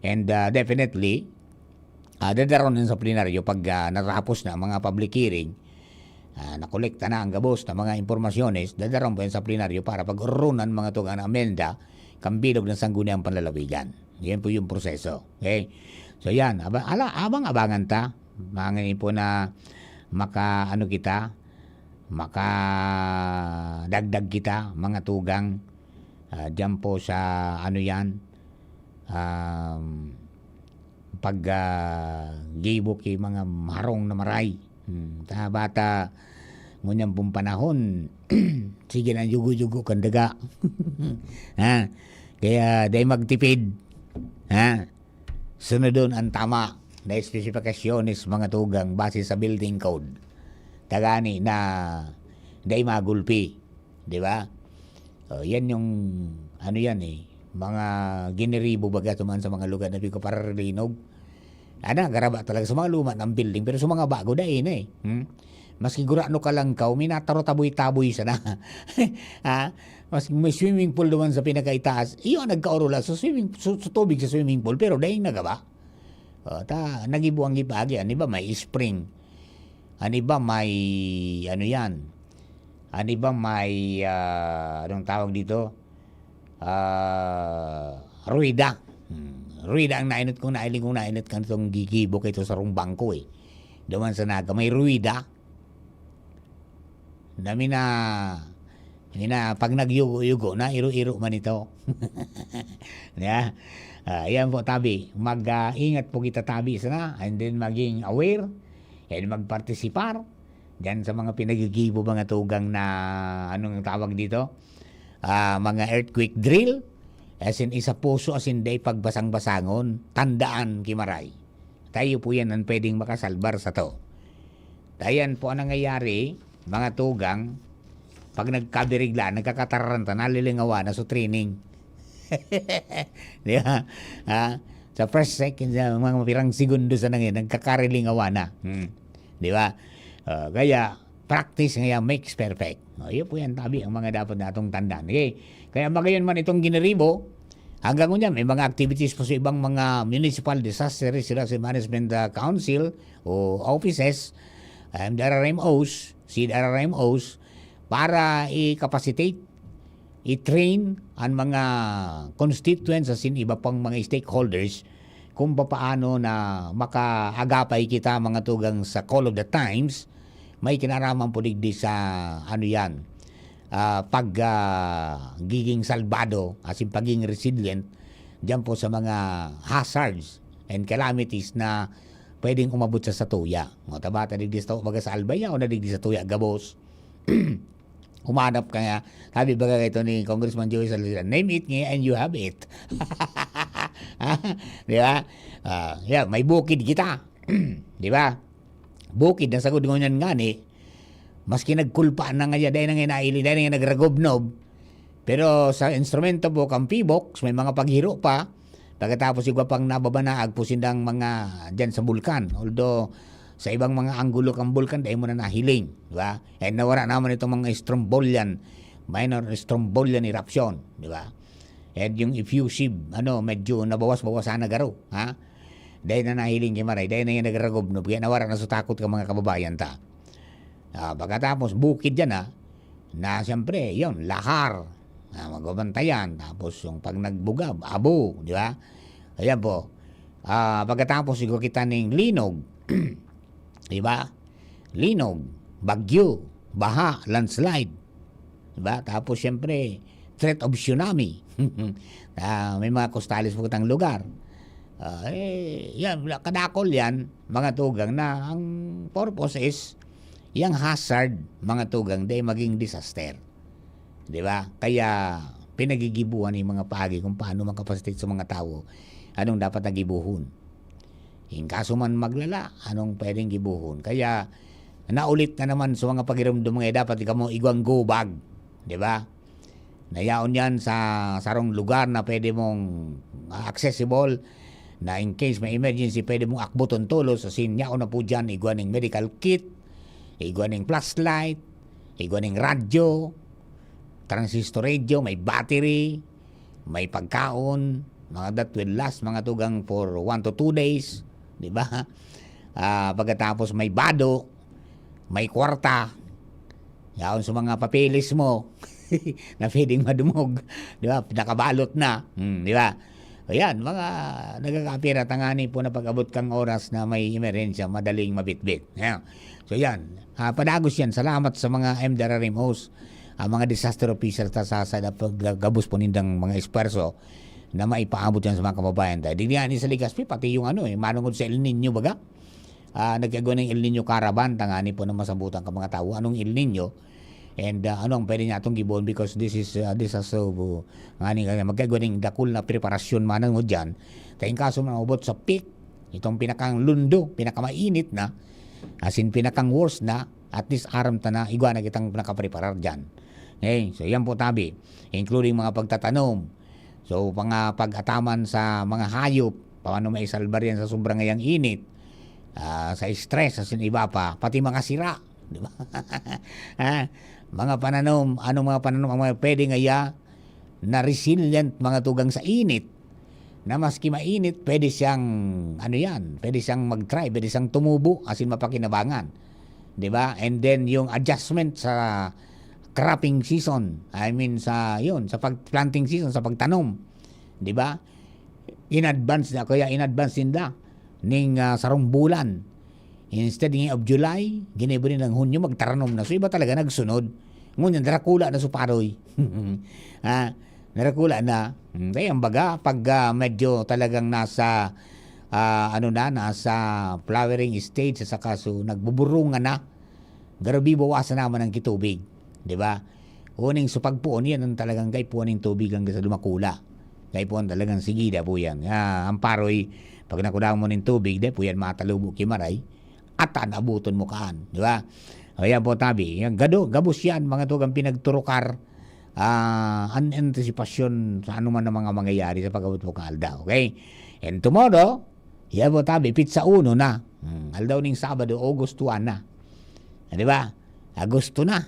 And definitely, dadaron din sa plenaryo pag natapos na mga public hearing, nakolekta na ang gabos na mga impormasyones, dadaron po yan sa plenaryo para pag-urunan mga tugang na amenda kambilog ng sangguniang panlalawigan. Yan po yung proseso. Okay? So yan, abang-abangan ta. Mga po na makadagdag kita mga tugang dyan po sa pag gibo kay mga marong na maray. Bata ngunyan pong panahon sige na yugo-yugo kan daga. Kaya day magtipid. Sunodon ang tama na espesifikasyones mga tugang base sa building code. Tagani na day magulpi. Di ba? Yan yung mga gineribo baga tuman sa mga lugar na ko para rinog. Garaba talaga sa mga luma ng building pero sa mga bago dahil maski gurano ka lang ka, minataro taboy-taboy sana. Maski may swimming pool naman sa pinakaitaas, iyon nagkaorola sa tubig sa swimming pool pero dahil nagaba. Nagibuang gipagi, ano ba may spring? Ano ba may Ano ba may anong tawag dito? Ruida. Ruida ang nainit kong nainit kan itong gigibok ito sa rumbang ko eh. Duman sa naga, may ruida. Dami na pag nagyugo-yugo na, iro-iro man ito. Yeah. Yan po tabi. Mag-ingat po kita tabi sana and then maging aware and magpartisipar dyan sa mga pinagigibo mga tugang na anong tawag dito? Mga earthquake drill. As in, isa puso as in day pagbasang-basangon, tandaan kimaray. Tayo po yan ang pwedeng makasalbar sa to. Dayan po ang nangyayari, mga tugang, pag nagkabirigla, nagkakataranta, nalilingawa na sa training. Di ba? Sa first, second, mga pirang segundo sa nangin, nagkakarilingawa na. Di ba? Kaya, practice ngayon makes perfect. Yun po yan tabi, ang mga dapat natong tandaan. Okay? Kaya magayon man itong gineribo, hanggang ngunyan, may mga activities po sa ibang mga municipal disaster risk management council o offices, DRRMOs, CDRRMOs, para i-capacitate, i-train ang mga constituents as in iba pang mga stakeholders kung paano na makaagapay kita mga tugang sa call of the times, may kinaraman po digdi sa giging salbado as in pagiging resilient dyan po sa mga hazards and calamities na pwedeng umabot sa satuya. Tabata digdi sa baga sa albaya o na digdi sa tuya gabos. Humanap ka nga. Sabi baga ito ni Congressman Joey Salazar, name it nga and you have it. Di ba? May bukid kita. Di ba? Bukid na sagod ngunyan nga ni maski nagkulpa na nga dahil nga naili, dahil nga nagragobnob. Pero sa instrumento po, kang P-box, may mga paghiro pa. Pagkatapos igwa pang nababanaag po sindang mga dyan sa bulkan. Although, sa ibang mga anggulo kang bulkan, dahil mo na nahiling. Diba? And nawara naman itong mga strombolian, minor strombolian eruption. Diba? And yung effusive, medyo nabawas-bawasan na garo. Dahil na nahiling kimaray, dahil na yung nagragobnob. Kaya nawara na sa takot ka mga kababayan ta. Pagkatapos bukid dyan na siyempre yun, lahar, magabantayan, tapos yung pag nagbugab, abo, di ba? Ayan po. Pagkatapos siguro kita ng linog, di ba? Linog, bagyo, baha, landslide, di ba? Tapos siyempre threat of tsunami. May mga costalis po kitang lugar. Yan, kadakol yan, mga tugang na ang purpose is yang hazard, mga tugang, day maging disaster. Di ba? Kaya pinagigibuhan ng mga paagi kung paano makapasitate sa mga tao anong dapat nagibuhon. In kaso man maglala, anong pwedeng gibuhon. Kaya naulit na naman sa mga pagiramdam mga dapat ikaw mo igwang go bag. Di ba? Nayaon yan sa sarong lugar na pwede mong accessible, na in case may emergency, pwede mong akbuton tulos. So, sinyaon na po dyan, iguaning medical kit, iguaning flashlight, iguaning radyo, transistor radio, may battery, may pagkaon, mga that will last mga tugang for 1 to 2 days, di ba? Pagkatapos may bado, may kwarta, yaon sa mga papeles mo na pwedeng madumog, di ba? Nakabalot na, di ba? Ayan, mga nagkakapira tangani po na pag-abot kang oras na may emerensya, madaling mabitbit. Ayan. So yan, padagos yan. Salamat sa mga MDRRM host, mga disaster officers sa paggabos po nindang mga esperso na maipaabot yan sa mga kababayan. Dahil yan sa Ligaspi, pati yung manungod sa El Nino baga. Nagkagawa ng El Nino Caravan, tangani po na masabutan ka mga tao. Anong El Nino? And ano ang pwede niya itong gibon, because this is so magkagawa ng dakul na preparasyon manang mo dyan. Tayong kaso manubot sa peak, itong pinakang lundo, pinakamainit na, as in pinakang worst na, at least aram ta na, igwa na kitang nakapreparar dyan. Okay, so yan po tabi, including mga pagtatanom, so mga pag-ataman sa mga hayop, paano may salbar yan sa sobrang ngayang init, sa stress, as in iba pa, pati mga sira, di ba? Mga pananom, anong mga pananom ang mga pwede ngaya na resilient mga tugang sa init, na maski mainit, pwede siyang, pwede siyang mag-try, pwede siyang tumubo, as in mapakinabangan. Diba? And then, yung adjustment sa cropping season, sa planting season, sa pagtanom. Diba? In advance nila, ning sarong bulan. Instead of July, ginibuli ng Hunyo, magtaranom na. So, iba talaga nagsunod. Ngunyan, narakula na suparoy. Narakula na. Kaya ang baga, pag medyo talagang nasa flowering stage, sa kaso, nagbuburungan na, garabi bawasan naman ang kitubig. Diba? Uning supagpuon, yan ang talagang kaipuan ng tubig hanggang sa lumakula. Kaipuan talagang sigida po yan. Ang paroy, pag nakudang mo ng tubig, po yan matalubo kimaray, at abuton mo kaan, di ba? Ayan po tabi, gabos yan, mga tugang pinagturukar, anticipasyon sa anuman na mga mangyayari sa pag-abot mo kaalda, okay? And tomorrow, yan po tabi, pizza 1 na, aldaw ning Sabado, August 1 na, di ba? Agosto na,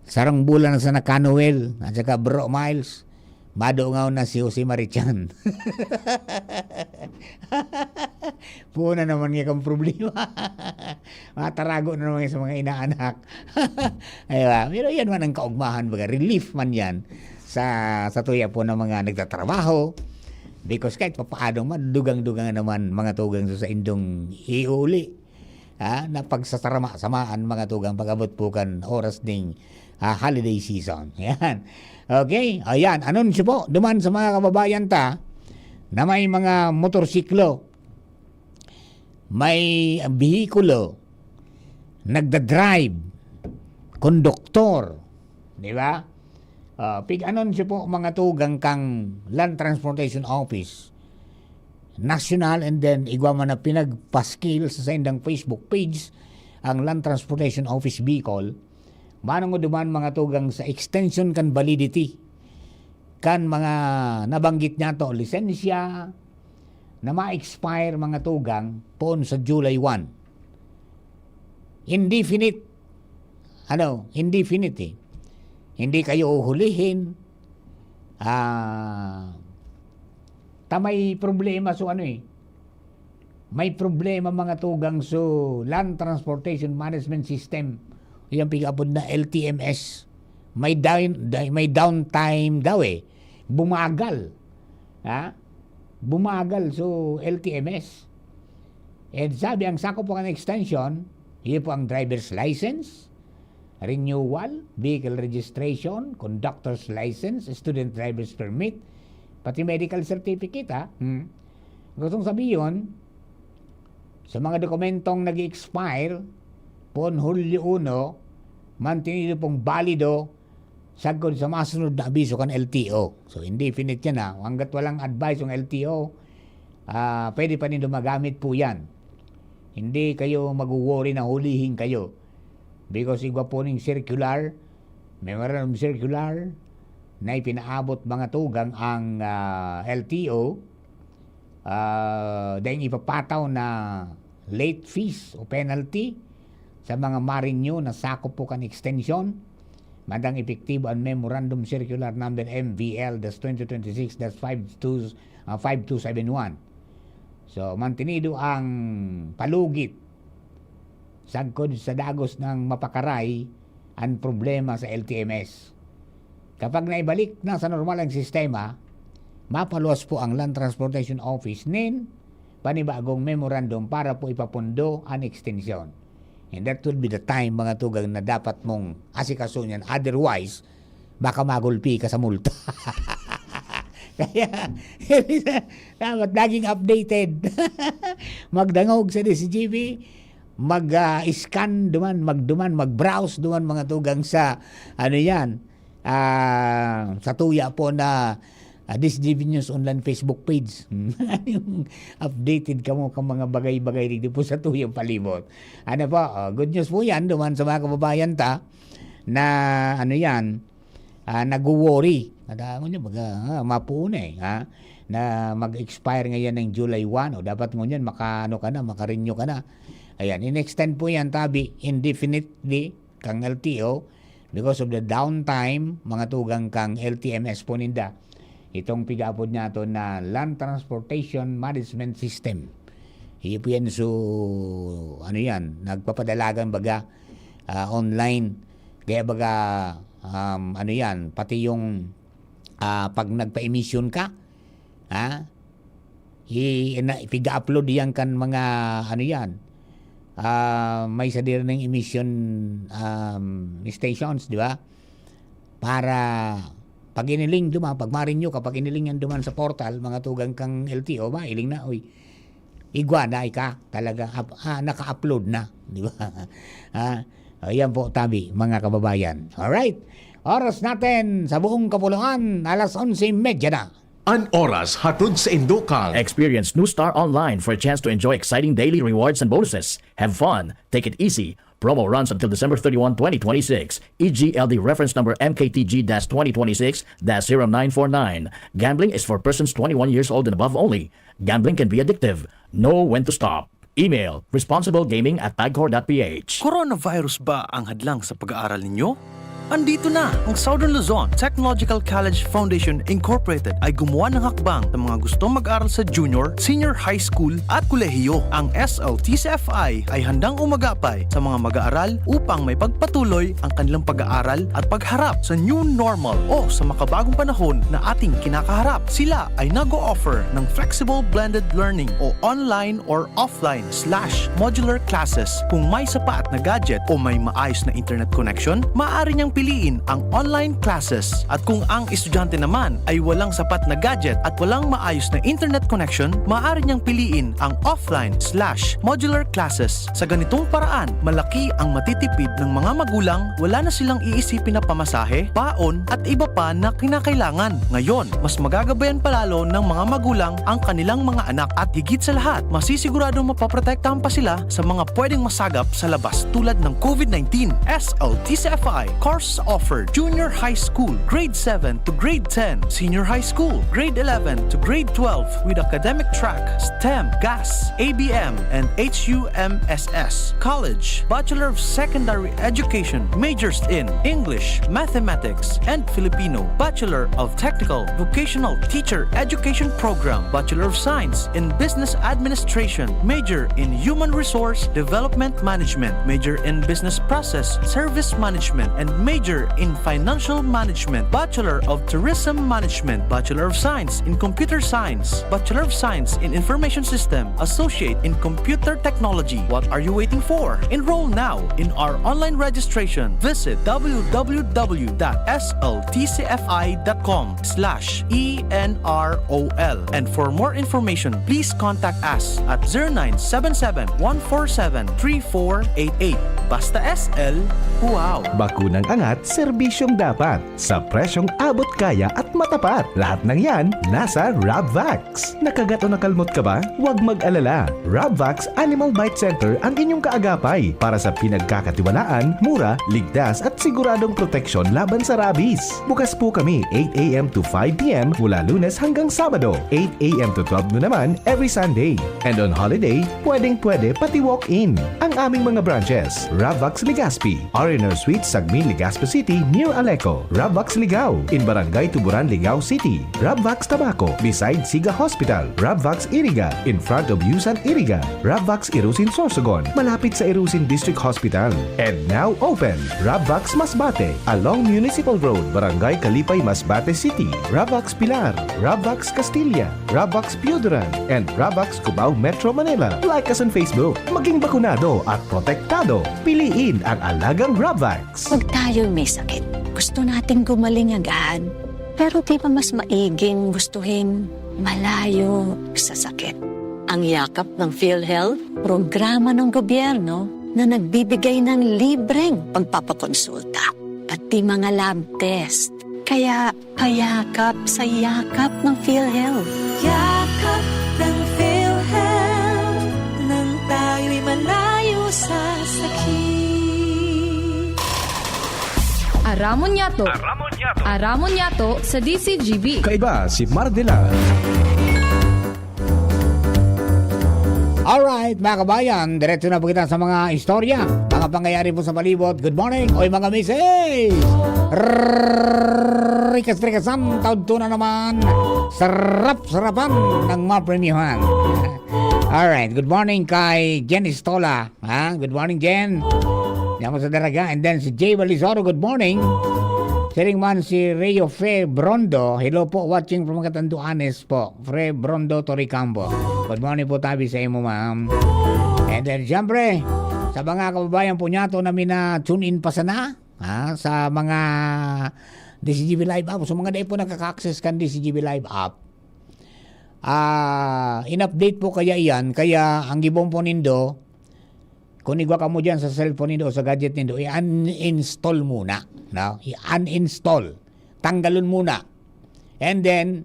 sarang bulan sa Nakanuel, at saka Bro Miles, madungaw na si Jose Marichan. Puna naman nga kang problema. Matarago na naman sa mga inaanak. Aywa, pero yan man ang kaugmahan, baga, relief man yan sa tuya po ng mga nagtatrabaho. Because kahit papaadong man, dugang-dugang naman mga tugang sa indong iuli. Na pagsasarama-samaan mga tugang pag-abot po kan oras ding holiday season. Yan. Okay, ayan, anunsyo po, duman sa mga kababayan na may mga motorsiklo, may bihikulo, nagdadrive, konduktor, di ba? Anunsyo po mga tugang kang Land Transportation Office, National, and then igwa man na pinagpaskil sa indang Facebook page, ang Land Transportation Office Bicol, manong duman mga tugang sa extension kan validity kan mga nabanggit niya to lisensya na ma-expire mga tugang pon sa July 1. Indefinite hindi kayo uhulihin, may problema may problema mga tugang so Land Transportation Management System, yung pigapod na LTMS, may downtime daw bumagal, so LTMS. And sabi ang sakop po ng extension, yun po ang driver's license, renewal, vehicle registration, conductor's license, student driver's permit, pati medical certificate. Gustong sabihin sa mga dokumentong nag-expire pon Hulyo 1, mantinido pong balido sagod sa masunod na abiso kan LTO. So, indefinite yan hanggat walang advice ng LTO, pwede pa rin magamit po yan. Hindi kayo mag-worry na hulihin kayo. Because igwa po ng circular Memorandum Circular na ipinaabot mga tugang ang LTO dahil ipapataw na late fees o penalty sa mga marinyo na sakop po kan extension madang epektibo ang Memorandum Circular number MVL-2026-5271. So, mantinido ang palugit sagkod sa dagos ng mapakaray ang problema sa LTMS. Kapag naibalik na sa normal ang sistema, mapaluwas po ang Land Transportation Office nin panibagong memorandum para po ipapundo ang extension. And that will be the time, mga tugang, na dapat mong asikaso niyan. Otherwise, baka magulpi ka sa multa. Kaya, dapat laging updated. Magdangog sa DCGB, mag-scan duman, mag-browse duman, mga tugang, sa sa tuya po na DCGB News Online Facebook page. Yung updated ka mo mga bagay-bagay dito po sa tuyang palimot. Ano po, good news po yan duman sa mga kababayan na nag-worry. Mapuuna na mag-expire ngayon ng July 1 o dapat ngunyan makarenew ka na. Ayan, in-extend po yan tabi indefinitely kang LTO because of the downtime, mga tugang, kang LTMS po ninda. Itong pigapod niya to na Land Transportation Management System. Ipo yan nagpapadalagan baga online. Kaya baga pati yung pag nagpa-emission ka, ipiga-upload yan kan mga may sadir ng emission stations, di ba? Para pag iniling duman, pag marinyo kapag iniling yan duman sa portal, mga tugang kang LTO, iling na, igwa na ka talaga, naka-upload na, di ba? Ayan po tabi, mga kababayan. Alright, oras natin sa buong kapuluan, 11:30 na. An oras hatod sa Indokang. Experience New Star Online for a chance to enjoy exciting daily rewards and bonuses. Have fun. Take it easy. Promo runs until December 31, 2026. EGLD reference number MKTG-2026-0949. Gambling is for persons 21 years old and above only. Gambling can be addictive. Know when to stop. Email responsiblegaming@tagcor.ph. Coronavirus ba ang hadlang sa pag-aaral ninyo? Andito na ang Southern Luzon Technological College Foundation Incorporated ay gumawa ng hakbang sa mga gustong mag-aral sa junior, senior high school at kolehiyo. Ang SLTCFI ay handang umagapay sa mga mag-aaral upang may pagpatuloy ang kanilang pag-aaral at pagharap sa new normal o sa makabagong panahon na ating kinakaharap. Sila ay nag-o-offer ng flexible blended learning o online or offline/modular classes. Kung may sapat na gadget o may maayos na internet connection, maaari niyang piliin ang online classes. At kung ang estudyante naman ay walang sapat na gadget at walang maayos na internet connection, maaari niyang piliin ang offline/modular classes. Sa ganitong paraan, malaki ang matitipid ng mga magulang, wala na silang iisipin na pamasahe, baon at iba pa na kinakailangan. Ngayon, mas magagabayan palalo ng mga magulang ang kanilang mga anak at higit sa lahat, masisiguradong mapaprotektahan pa sila sa mga pwedeng masagap sa labas tulad ng COVID-19. SLTCFI course offered junior high school, grade 7 to grade 10, senior high school, grade 11 to grade 12 with academic track, STEM, GAS, ABM, and HUMSS. College, Bachelor of Secondary Education, majors in English, Mathematics, and Filipino. Bachelor of Technical Vocational Teacher Education Program, Bachelor of Science in Business Administration, major in Human Resource Development Management, major in Business Process Service Management, and major in Financial Management, Bachelor of Tourism Management, Bachelor of Science in Computer Science, Bachelor of Science in Information System, Associate in Computer Technology. What are you waiting for? Enroll now in our online registration. Visit www.sltcfi.com/ENROL. And for more information, please contact us at 0977-147-3488. Basta SL, wow! Bakunang angat, serbisyong dapat. Sa presyong abot kaya at matapat. Lahat ng yan, nasa Rabvax. Nakagat o nakalmot ka ba? Huwag mag-alala. Rabvax Animal Bite Center ang inyong kaagapay para sa pinagkakatiwalaan, mura, ligtas at siguradong proteksyon laban sa rabies. Bukas po kami 8 a.m. to 5 p.m. mula Lunes hanggang Sabado, 8 a.m. to 12 noon naman every Sunday. And on holiday, pwedeng-pwede pati walk-in. Ang aming mga branches, Rabvax Legazpi, R&R Suite, Sagmi, Legazpi City, near Aleco. Rabvax Ligao, in Barangay Tuburan, Ligao City. Rabvax Tabaco, beside Siga Hospital. Rabvax Iriga, in front of Yusan Iriga. Rabvax Irusin Sorsogon, malapit sa Irusin District Hospital. And now open, Rabvax Masbate, along Municipal Road, Barangay Kalipay, Masbate City. Rabvax Pilar, Rabvax Castilla, Rabvax Piuduran, and Rabvax Cubao Metro Manila. Like us on Facebook. Maging bakunado at protektado. Piliin ang alagang Rabvax. Pag tayo may sakit, gusto nating gumaling agad. Pero di ba mas maiging gustuhin malayo sa sakit? Ang yakap ng PhilHealth, programa ng gobyerno na nagbibigay ng libreng pagpapakonsulta, pati mga lab test. Kaya payakap sa yakap ng PhilHealth. Yakap ng PhilHealth, nang tayo'y malayo sa sakit. Aramon Yato. Aramon Yato sa DCGB. Kaiba si Mardila. Alright, mga kabayan, diretso na po kita sa mga istorya, mga pangyayari po sa palibot. Good morning, oy mga misis! Rikas-rikasan, taon na naman, sarap-sarapan ng mapremyuhan. Alright, good morning kay Jen Istola. Good morning, Jen. Yan mo sa daraga. And then si Jay Balizoro, good morning. Siring man si Rayo Fe Brondo. Hello po, watching from Catanduanes po. Fe Brondo, Toricambo. Good morning po tabi sa imo, ma'am. And then, siyempre, sa mga kababayan po niya to namin na tune in pa sana sa mga DCGB Live app. So mga day po nakaka-access kan DCGB Live app. In-update po kaya yan. Kaya ang gibong po nindo, kung igwa ka mo dyan sa cellphone nindo o sa gadget nindo, i-uninstall muna. No? I-uninstall. Tanggalon muna. And then,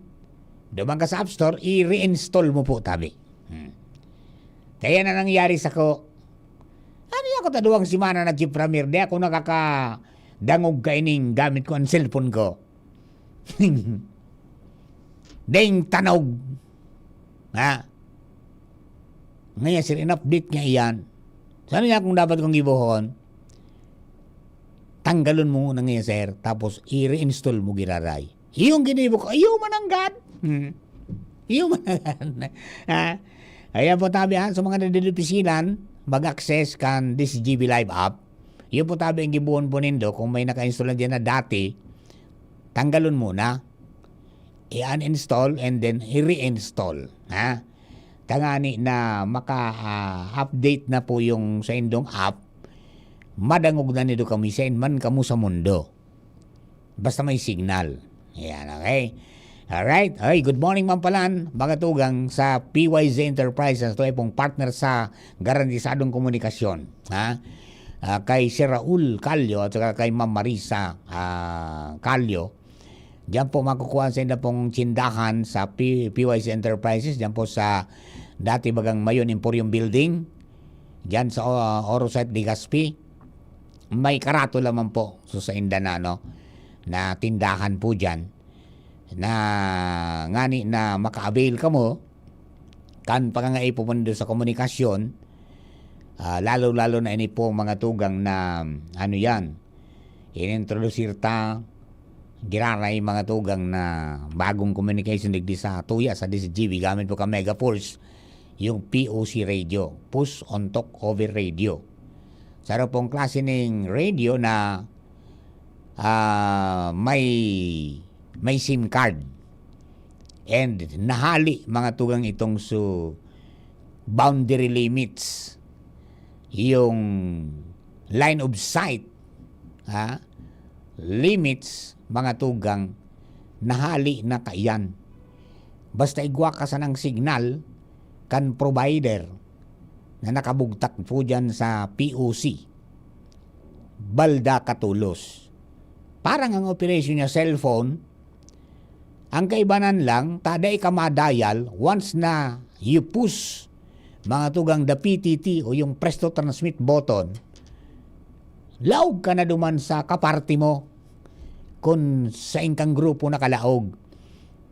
dumang ka sa App Store, i-reinstall mo po tabi. Kaya na nangyari sa ko, ano ako taduang simana na Jeep Premier, di ako nakakadangog kaining gamit ko ang cellphone ko. Ding tanog. Ngayon, sir, in-update niya iyan. Sana niya kung dapat kong ibuhon, tanggalon mo na ngayon, sir, tapos i-reinstall mo giraray. Iyong ginibo ko, iyo mananggan. Iyo mananggan. Ayan po tabi sa mga nadilipisilan, mag-access kan DCGB Live app. Iyo po tabi ang gibuhon po nindo, kung may naka-install na dyan na dati, tanggalon muna. I-uninstall and then i-reinstall. Tangani na maka-update na po yung sa indong app, madangog na nito kami sa man kamo sa mundo. Basta may signal. Ayan, okay? Alright. Hey, good morning, Mampalan. Mga tugang sa PYZ Enterprises. Ito ay pong partner sa garantisadong komunikasyon. Kay Sir Raul Calio at saka kay Ma'am Marisa Calio. Diyan po makukuha sa inyo pong tsindahan sa PYZ Enterprises. Diyan po sa dati bagang Mayon Emporium Building. Diyan sa Orosite Legazpi. May karato lamang po sa Indanano na tindahan po diyan na ngani na maka-avail ka mo kan pangangay po sa komunikasyon, lalo-lalo na ini po mga tugang na ano yan, inintroducir ta giraray mga tugang na bagong communication digdi sa tuya sa DCGB gamit po ka Megaforce, yung POC radio, Push on Talk Over Radio. Saro pong klase ng radio na may SIM card and nahali mga tugang itong boundary limits, yung line of sight limits mga tugang nahali na kayan. Basta igwa ka sa ng signal kan provider na nakabugtak po dyan sa POC, balda katulos. parang ang operation niya cellphone, ang kaibanan lang, taday ka ma-dial once na you push mga tugang the PTT o yung presto transmit button, laog ka na duman sa kaparty mo kung sa ingkang grupo nakalaog.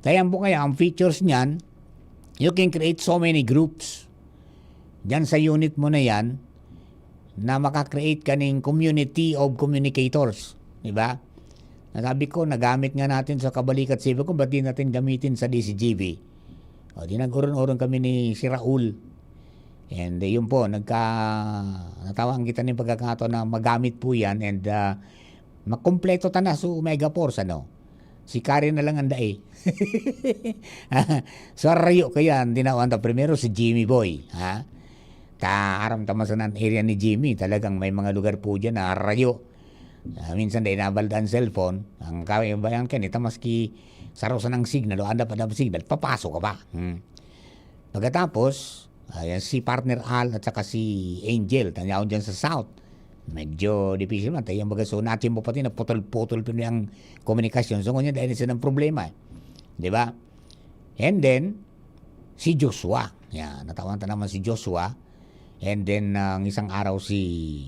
Kaya po kaya ang features niyan, you can create so many groups. Diyan sa unit mo na yan, na makakreate ka ng community of communicators. Diba? Nasabi ko, nagamit nga natin sa Kabalikat Civic kung ba't di natin gamitin sa DCGB. O, di nag-uron-uron kami ni si Raul. And yun po, natawang kita ng pagkakato na magamit po yan and makompleto ta na so Omega Force, ano? Si Karen na lang ang dae. So, rayo kaya, dinawan ta primero si Jimmy Boy. Ha? Aram tamasanan area ni Jimmy, talagang may mga lugar po dyan na rayo. Minsan dahil nabaldaan cellphone, ang kabayan kanita maski sarosan ng signal o anda pa ng signal, papasok ka pa. Pagkatapos, si partner Al at saka si Angel, tanyaw dyan sa South. Medyo difícil man. Tayo baga, so natin mo pati na putol-putol pa yung komunikasyon. So, ganyan dahil siya ng problema. Diba? And then, si Joshua. Yan, natawan ta naman si Joshua. And then, ang isang araw si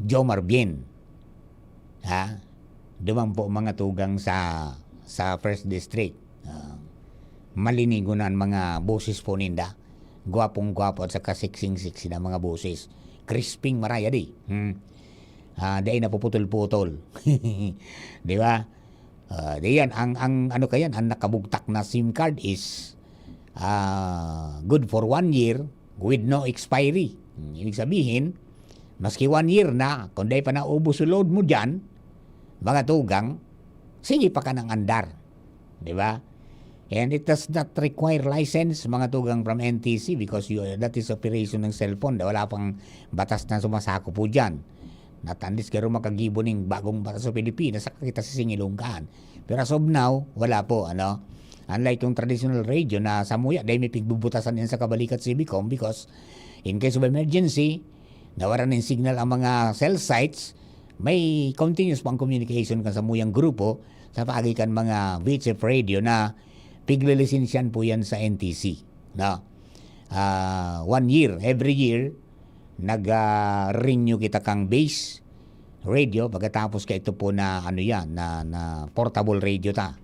Jomar Bien. Ha? Duman po mga tugang sa First District. Malinigonan mga boses po ninda. Gwapong-gwapo at saka siksing-siksi na mga boses. Crisping maraya di. Dahil napuputol-putol. Di ba? Diyan, ang nakabugtak na SIM card is good for 1 year with no expiry. Ibig sabihin, maski 1 year na, kung di pa naubos yung load mo dyan, mga tugang, sige pa ka ng andar. Di ba? And it does not require license, mga tugang from NTC because that is operation ng cellphone. Wala pang batas na sumasako po dyan. Natandis kayo makagibo ng bagong batas sa Pilipinas sa kita sa singilungkaan. Pero as of now, wala po. Unlike yung traditional radio na sa muya, dahil may pigbubutasan yan sa Kabalikat Civicom because in case of emergency, nawaran ng signal ang mga cell sites, may continuous pang communication ka sa muyang grupo sa paagikan mga VHF radio na piglilisensiyan po yan sa NTC. 1 year, every year, nag-renew kita kang base radio pagkatapos ka ito po na na portable radio ta.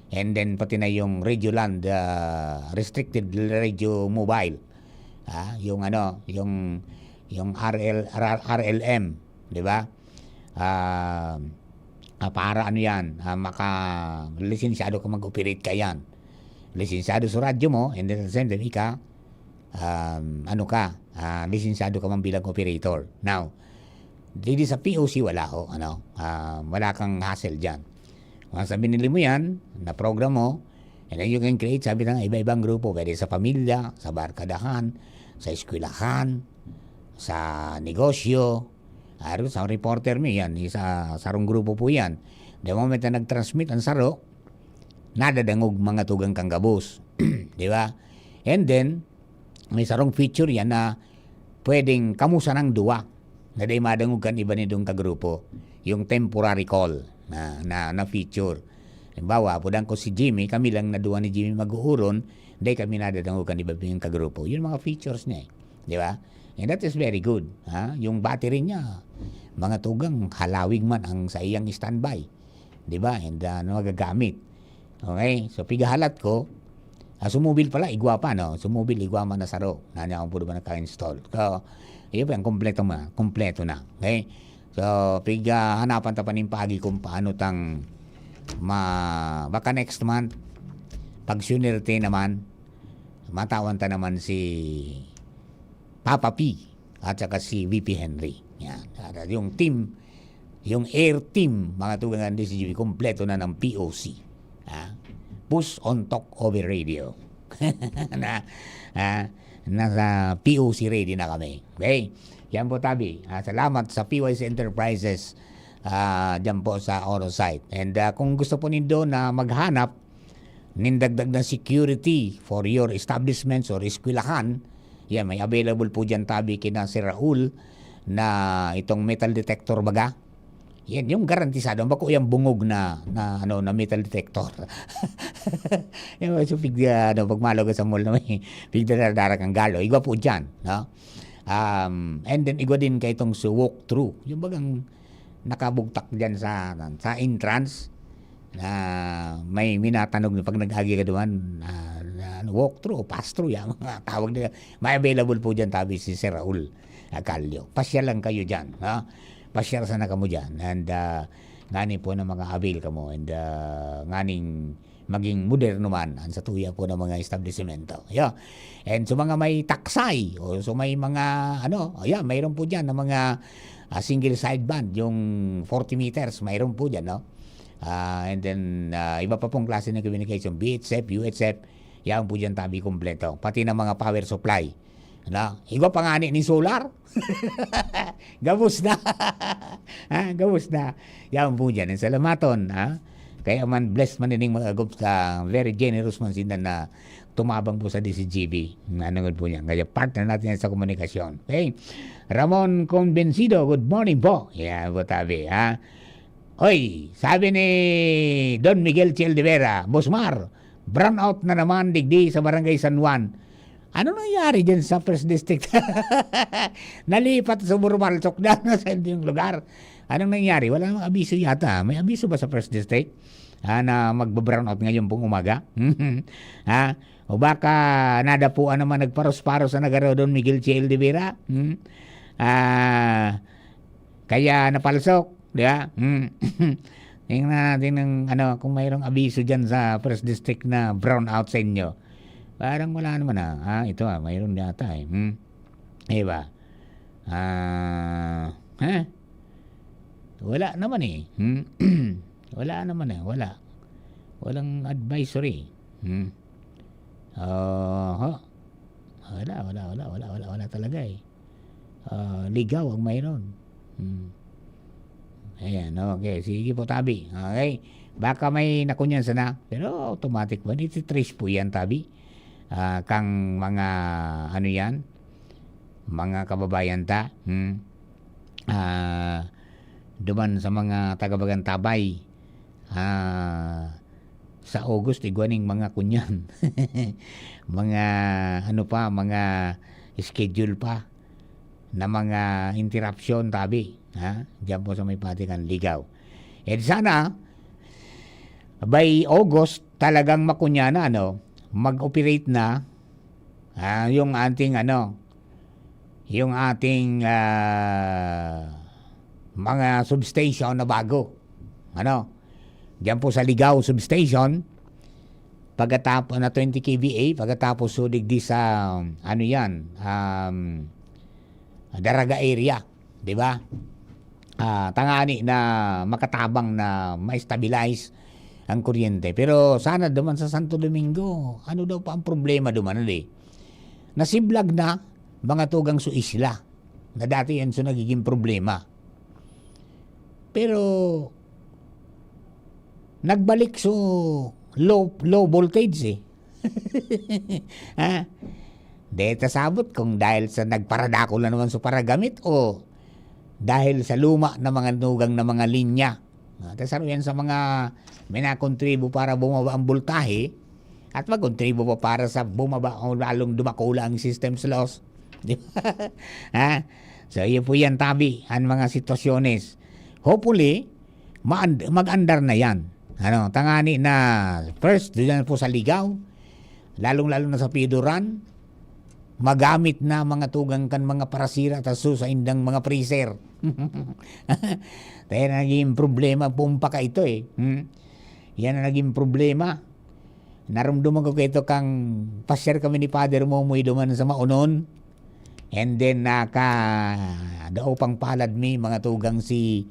And then pati na yung Radioland restricted radio mobile. Yung RLM, di ba? Para lisensyado ka mag-operate ka yan. Lisensyado sa radyo mo and then at the same time lisensyado ka man bilang operator. Now, dito sa POC wala ho, wala kang hassle dyan. Once na binili mo yan, na program mo, and then you can create, sabi ng iba-ibang grupo, pwede sa pamilya, sa barkadahan, sa eskwelahan, sa negosyo, sa reporter mo yan, sa sarong grupo po yan. The moment na nag-transmit ang saro, nadadangog mga tugang kang gabos. Di ba? And then, may sarong feature yan na pwedeng kamusa ng duwa na di madangugan iba nitong kagrupo. Yung temporary call na feature. Halimbawa, pudang ko si Jimmy, kami lang na duwa ni Jimmy mag-uuron, di kami nadadangugan iba yung kagrupo. Yun mga features niya. Di ba? And that is very good. Yung battery niya, mga tugang halawig man ang sa iyang standby. Di ba? And magagamit. Okay? So, pigahalat ko, sumubil pala, igwa pa, no? Sumubil, igwa man na saro. Nanya akong puro ba naka-install. So, yun pa, kompleto na. Okay? So, hanapan ta pa ng pagi kung paano tang baka next month, pag sunerte naman, matawan ta naman si Papa P at saka si VP Henry. Yan. Yung team, yung air team, mga tugangan din si DCGB, kompleto na ng POC. Push on talk over radio. Nasa POC radio na kami. Okay? Yan po tabi. Salamat sa PYC Enterprises dyan po sa Orosite. And kung gusto po nindo na maghanap nindagdag na security for your establishments or eskwelahan, yan, may available po dyan tabi kina si Raul na itong metal detector baga. Yan yung garantisado bako yung bungog na metal detector. Yung so pigda pagmalo ka sa mall na may pigda darak ang galo. Igwa po diyan, no? And then igwa din kay itong walk through. Yung bagang nakabugtak diyan sa entrance na may minatanong na pag nag-agi ka doon walk through o pass through yan mga tawag nila. May available po diyan tabi si Sir Raul Acalio. Pasyal lang kayo diyan, ha? Pasyal sana kamo dyan and ngani po na mga avail kamo and nganing maging moderno man ang sa tuya po ng mga establishmento. Yeah. And so mga may taksay o so may mga mayroon po dyan ng mga single sideband yung 40 meters mayroon po dyan, no? And then iba pa pong klase ng communication, BHF, UHF, yan po dyan tabi kompleto. Pati ng mga power supply. Iba pa nga ni solar. Gabos na. Gabos na. Yan po dyan. Salamaton. Kaya man blessed man nining mga groups very generous man sila na tumabang po sa DCGB. Nanangod po niyan. Kaya partner natin yan sa komunikasyon. Okay? Ramon Convencido, good morning po. Yan po tabi. Hoy, sabi ni Don Miguel Cheldevera, Bosmar, brown out na naman digdi sa Barangay San Juan. Ano nangyari dyan sa First District? Nalipat sa Burmalsok na sa yung lugar. Anong nangyari? Wala namang abiso yata. May abiso ba sa First District? Na magba-brown out ngayon pong umaga? O baka nadapuan naman nagparos-paros na nagaro doon Miguel Chiel de Vera? Kaya napalsok. Di ba? Tingnan natin ng, kung mayroong abiso dyan sa First District na brown out sa inyo. Parang wala naman ito mayroon yata Diba? Wala naman wala naman wala. Walang advisory. Wala talaga ligaw ang mayroon. Ayan, okay. Sige po tabi. Okay. Baka may nakunyansa na. Pero automatic ba? Ito trace po yan tabi. Kang mga yan mga kababayan ta duman sa mga tagabagantabay sa August igwaning mga kunyan mga mga schedule pa na mga interruption tabi diyan po sa may patikan ligaw sana by August talagang makunyana mag-operate na yung ating mga substation na bago. Diyan po sa Ligaw substation pagkatapos na 20 kVA pagkatapos sudig di sa Daraga area, di ba? Tangani na makatabang na ma-stabilize ang kuryente. Pero sana duman sa Santo Domingo, ano daw pa ang problema duman nasiblag na mga tugang su isla na dati yan so nagiging problema. Pero nagbalik so low voltage Deta sabot kung dahil sa nagparadako na naman sa paragamit o dahil sa luma na mga nugang na mga linya. Tasaro yan sa mga may nakontribo para bumaba ang voltahe at magkontribo pa para sa bumaba o lalong dumakula ang systems loss. Di ba? So yun po yan tabi ang mga sitwasyones. Hopefully, mag-andar na yan. Tangani na first, doon po sa Ligaw, lalong-lalo na sa Piduran, magamit na mga tugang kan mga parasira at sa indang mga freezer. Kaya naging problema pumpa ka ito Yan ang naging problema. Naramdaman ko ito kang pasyar kami ni Father Momoy duman sa Maunon. And then daw pang palad mi mga tugang si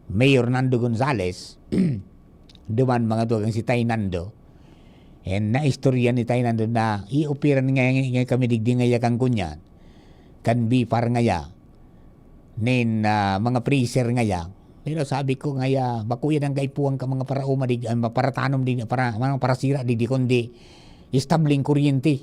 Mayor Nando Gonzales. Duman mga tugang si Tay Nando. And naistorya ni Tay Nando na i-operan nga kami digdi ngaya kang kunyan. Kan bi par ngaya. Nin mga freezer ngaya. Pero sabi ko ngaya bakuyan ang gaypuan ka mga parauma para tanom di para mga parasira di kundi istabling kuryente.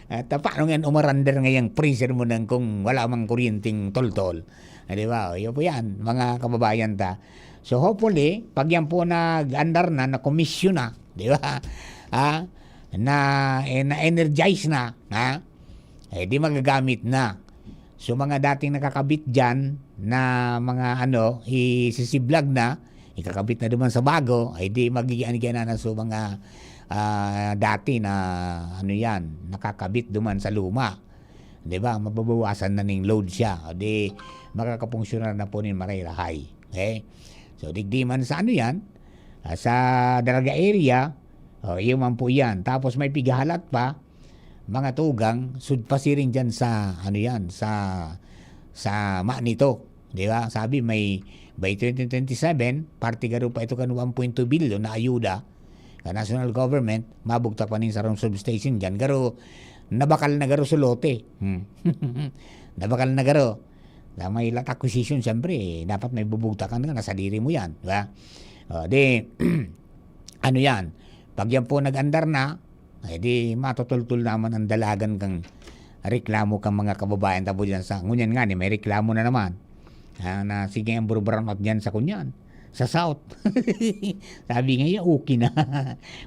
At paano nga umarander ngayang freezer mo nang kung wala mang kuryenteng tol-tol? Di ba? Yun po yan, mga kababayan ta. So hopefully, pag yan po nag-andar na komisyon na, di ba? Na-energize na, di magagamit na. So mga dating nakakabit dyan na mga isisiblag na, ikakabit na naman sa bago, ay di magigian na so mga dati na nakakabit duman sa luma. Di ba? Mababawasan na ning load siya. Di makakapungsyonar na po nin marirahay. Okay? So digdi man sa sa Dalaga area, yun man po yan. Tapos may pigahalat pa, mga tugang, sudpasiring dyan sa, sa Manito. Di ba? Sabi may, by 2027, partigaro pa ito kan 1.2 billion na ayuda sa national government, mabugtak pa nin sa Rom substation dyan. Garo, nabakal na garo sa lote. Nabakal na garo. May lot acquisition, siyempre, dapat may bubugtakan na, nasa diri mo yan. Di ba? Yan? Pag yan po nag-andar na, di matutultul naman ang dalagan kang reklamo kang mga kababayan tabo dyan sa ngunyan nga may reklamo na naman na sige ang burburan at dyan sa kunyan sa South. Sabi nga okay na.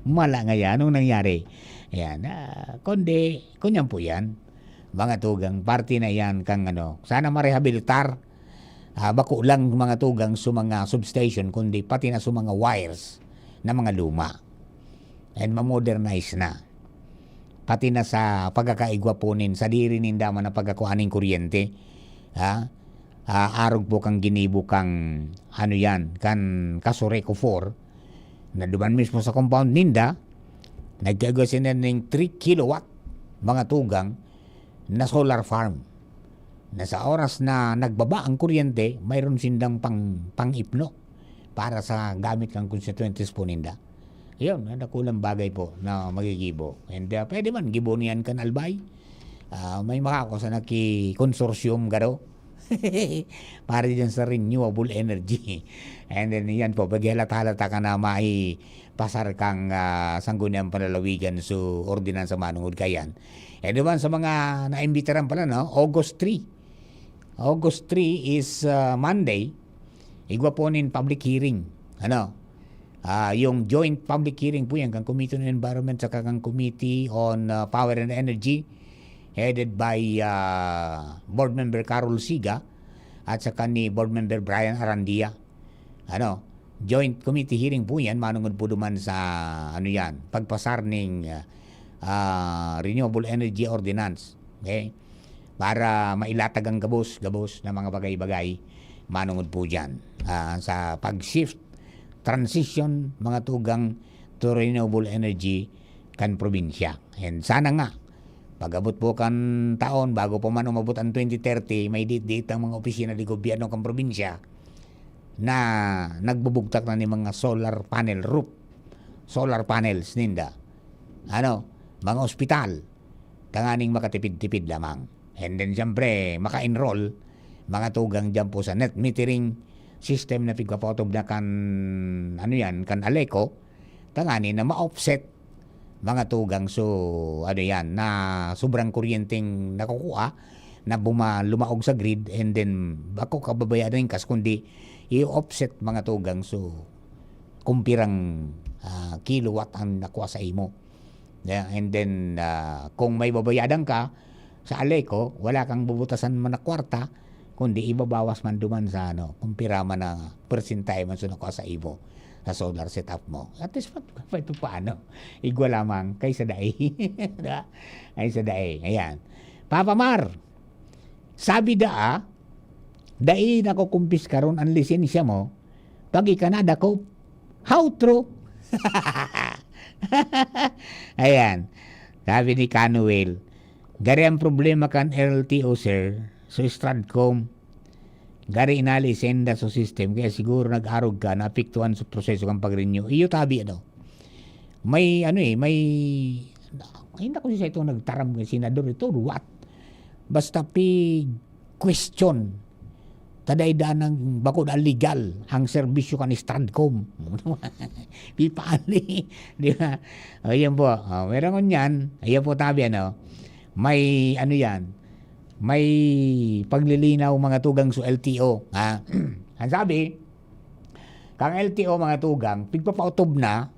Mala nga yan anong nangyari yan kundi kunyan po yan mga tugang party na yan kang sana marehabilitar bako lang mga tugang sa mga substation kundi pati na sa mga wires na mga luma and ma-modernize na. Pati na sa pagkakaigwa po nin, sa diri nindaman na pagkakuhaning kuryente. Arog po kang ginibo kang kan Kasureco 4 na duman mismo sa compound ninda, nagkagasin na ng 3 kilowatt mga tugang na solar farm. Na sa oras na nagbaba ang kuryente, mayroon sindang pang-ipno para sa gamit ng constituentes po ninda. Yun, nakulang bagay po na magigibo. And pwede man, gibo niyan kan albay. May makako sa konsorsyum garo. Para dyan sa renewable energy. And then yan po, paghihalat-halata ka na may pasar kang sangguniang panalawigan so ordinansa manungod kayan. And naman sa mga naimbitaran pala, August 3. August 3 is Monday. Igwa po nin public hearing. Yung joint public hearing po yan kang Committee on Environment sa kang Committee on Power and Energy headed by Board Member Carol Siga at saka ni Board Member Brian Arandia. Joint committee hearing po yan manungod po duman sa pagpasar ng Renewable Energy Ordinance. Okay? Para mailatag ang gabos na mga bagay-bagay manungod po dyan sa pag-shift transition mga tugang to renewable energy kan probinsya. And sana nga pag-abot po kan taon bago po man umabot ang 2030 may date ang mga opisina di gobyerno kan probinsya na nagbubugtak na ni mga solar panels ninda. Mga ospital tanganing makatipid-tipid lamang. And then siyempre maka-enroll mga tugang dyan po sa net metering system na pigpapotob na kan Aleco tangani na ma-offset mga tugang so na sobrang kuryenteng nakukuha na lumaog sa grid and then bako kababayaran kas kundi i-offset mga tugang so kumpirang kilowatt ang nakuha sa imo. And then kung may babayadan ka sa Aleco wala kang bubutasan man na kwarta kundi ibabawas man duman sa kumpira man na persentay man sa nakuha sa imo sa solar setup mo. At least ito paano? Igwa lamang kay sa dae. Ay sa dae. Ayan. Papa Mar, sabi dae nakukumpis karon ang lisensya mo pag ikanada ko. How true? Ayan. Sabi ni Canuel, gari ang problema kan LTO sir. So Stratcom gari inali senda sa system kaya siguro nag-arog ka naapektuhan sa proseso kang pag-renew. Iyo tabi may hindi ko siya ito nagtaram ng senador ito what basta question tadaydaan ng bakod ang legal ang serbisyo kan Stradcom. Pipali. Di ba? Ayan po. Meron yan. Ayan po tabi, may ano yan, may paglilinaw mga tugang sa LTO. Ang sabi, kang LTO mga tugang, pigpapautob na,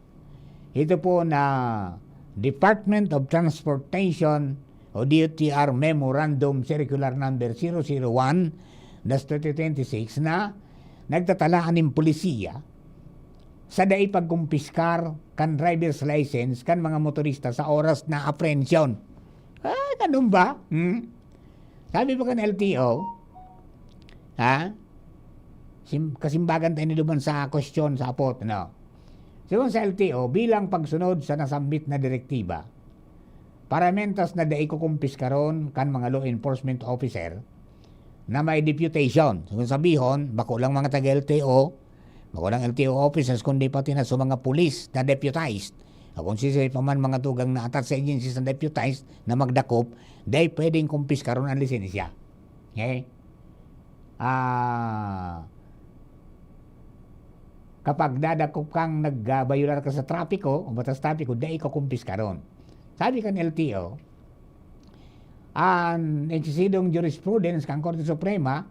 ito po na Department of Transportation o DOTR Memorandum Circular Number 001/2026 na nagtatalaan ng polisiya sa daay pagkumpiskar kan driver's license kan mga motorista sa oras na apprehension. Ganun ba? Sabi pa kan LTO, kasimbagan tayo niluban sa question sa apot, Sigon sa LTO, bilang pagsunod sa nasambit na direktiba, paramentas na daay kukumpiskaron kan mga law enforcement officer na may deputation. Sigon sabihon, bako lang mga taga-LTO, bako lang LTO officers, kundi pati na sa mga pulis na deputized. Kung sisay pa man mga tugang na atat sa agencies na deputized na magdakop, dahi pwedeng kumpiskaron ang lisensya. Okay? Kapag dadakop kang nagbayular ka sa trapiko o batas trapiko, dahi ka kumpiskaron. Sabi kan LTO, ang eksisidong jurisprudence kang Korte Suprema,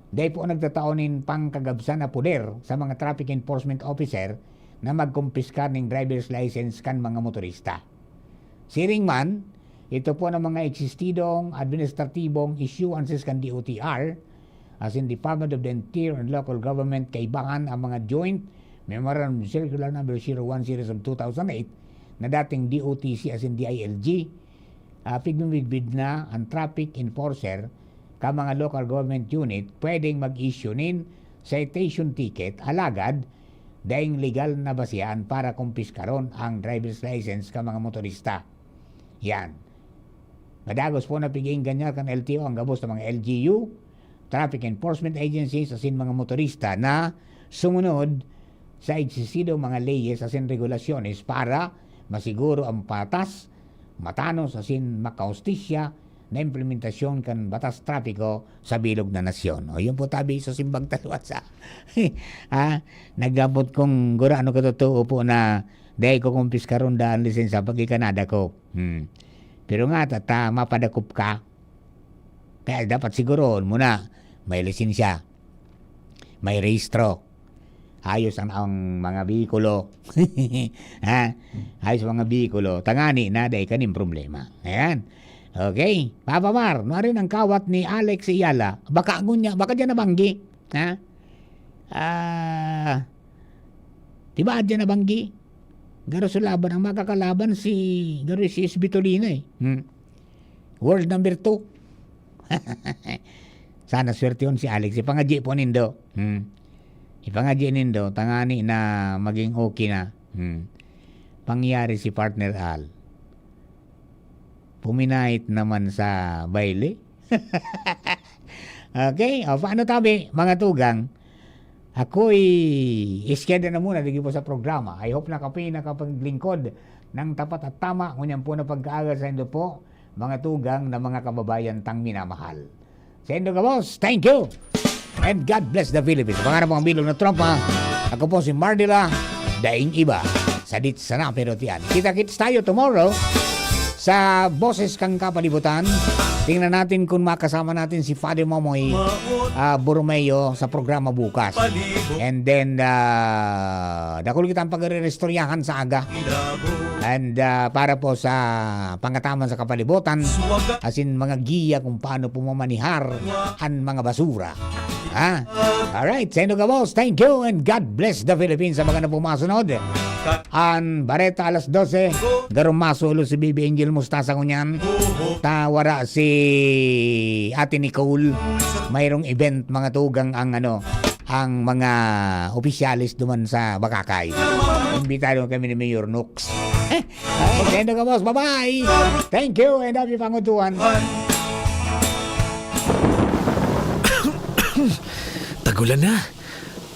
dahi po nagtataonin pangkagabsan na poder sa mga traffic enforcement officer na magkumpiskar ng driver's license kan mga motorista. Siring man, ito po ng mga eksistidong administratibong issuances kan DOTR, as in Department of the Interior and Local Government, kaibahan ang mga Joint Memorandum Circular Number 01 Series of 2008 na dating DOTC as in DILG, pigmimigbid na ang traffic enforcer ka mga local government unit pwedeng mag-issue nin citation ticket alagad daing legal na basihan para kumpiskaron ang driver's license ka mga motorista. Yan. Madagos po na piging ganyan kan LTO ang gabos ng mga LGU, traffic enforcement agencies asin mga motorista na sumunod sa eksisido mga leyes asin regulasyones para masiguro ang patas, matanos asin makaustisya na implementasyon kan batas trapiko sa bilog na nasyon. O yun po tabi sa simbang talwat sa nagabot kong gurano katotoo po na dahil ko kumpiskaron daan lisensya pag ikanada ko. Pero nga tata mapadakop ka, kaya dapat siguro muna may lisensya, may rehistro, ayos ang mga bikulo. Ayos ang mga bikulo, tangani na dahil kaning problema. Ayan. Okay, Papa Mar, narin ang kawat ni Alex Iyala. Baka dyan nabanggi. Diba dyan nabanggi? Garo sulaban ang makakalaban si Esbitolina World number 2. Sana swerte yun si Alex. Ipangadji po nindo. Ipangadji nindo, tangani na maging okay na. Pangyari si partner Al. Puminahit naman sa baile. Okay, paano tabi mga tugang? Ako'y iskeda na muna digi po sa programa. I hope na kapi nakapaglingkod ng tapat at tama ngunyan po na pagkaagal sa indo po mga tugang na mga kababayan tang minamahal. Sa indo ka boss, thank you! And God bless the Philippines. Pangarap ang bilog na trompa. Ako po si Mardila, daing iba sa dit sana pero tiyan. Kita-kits tayo tomorrow sa Boses kang Kapalibutan. Tingnan natin kung makasama natin si Father Momoy Borromeo sa programa bukas. And then, dakul kitang pag-restoryahan sa aga. And para po sa pangataman sa Kapalibutan, asin mga giya kung paano pumamanihar ang mga basura. Alright, sa inyo ka boss, thank you and God bless the Philippines sa mga na pumasunod. An Bareta alas 12, garong masulo si Baby Angel Mustasa kunyan. Tawara si Ate Nicole. Mayroong event mga tugang ang ang mga opisyalis duman sa Bakakay. Imbitado kami ni Mayor Nux. Sa inyo ka boss, bye-bye. Thank you and happy pangutuan. Tagulan na.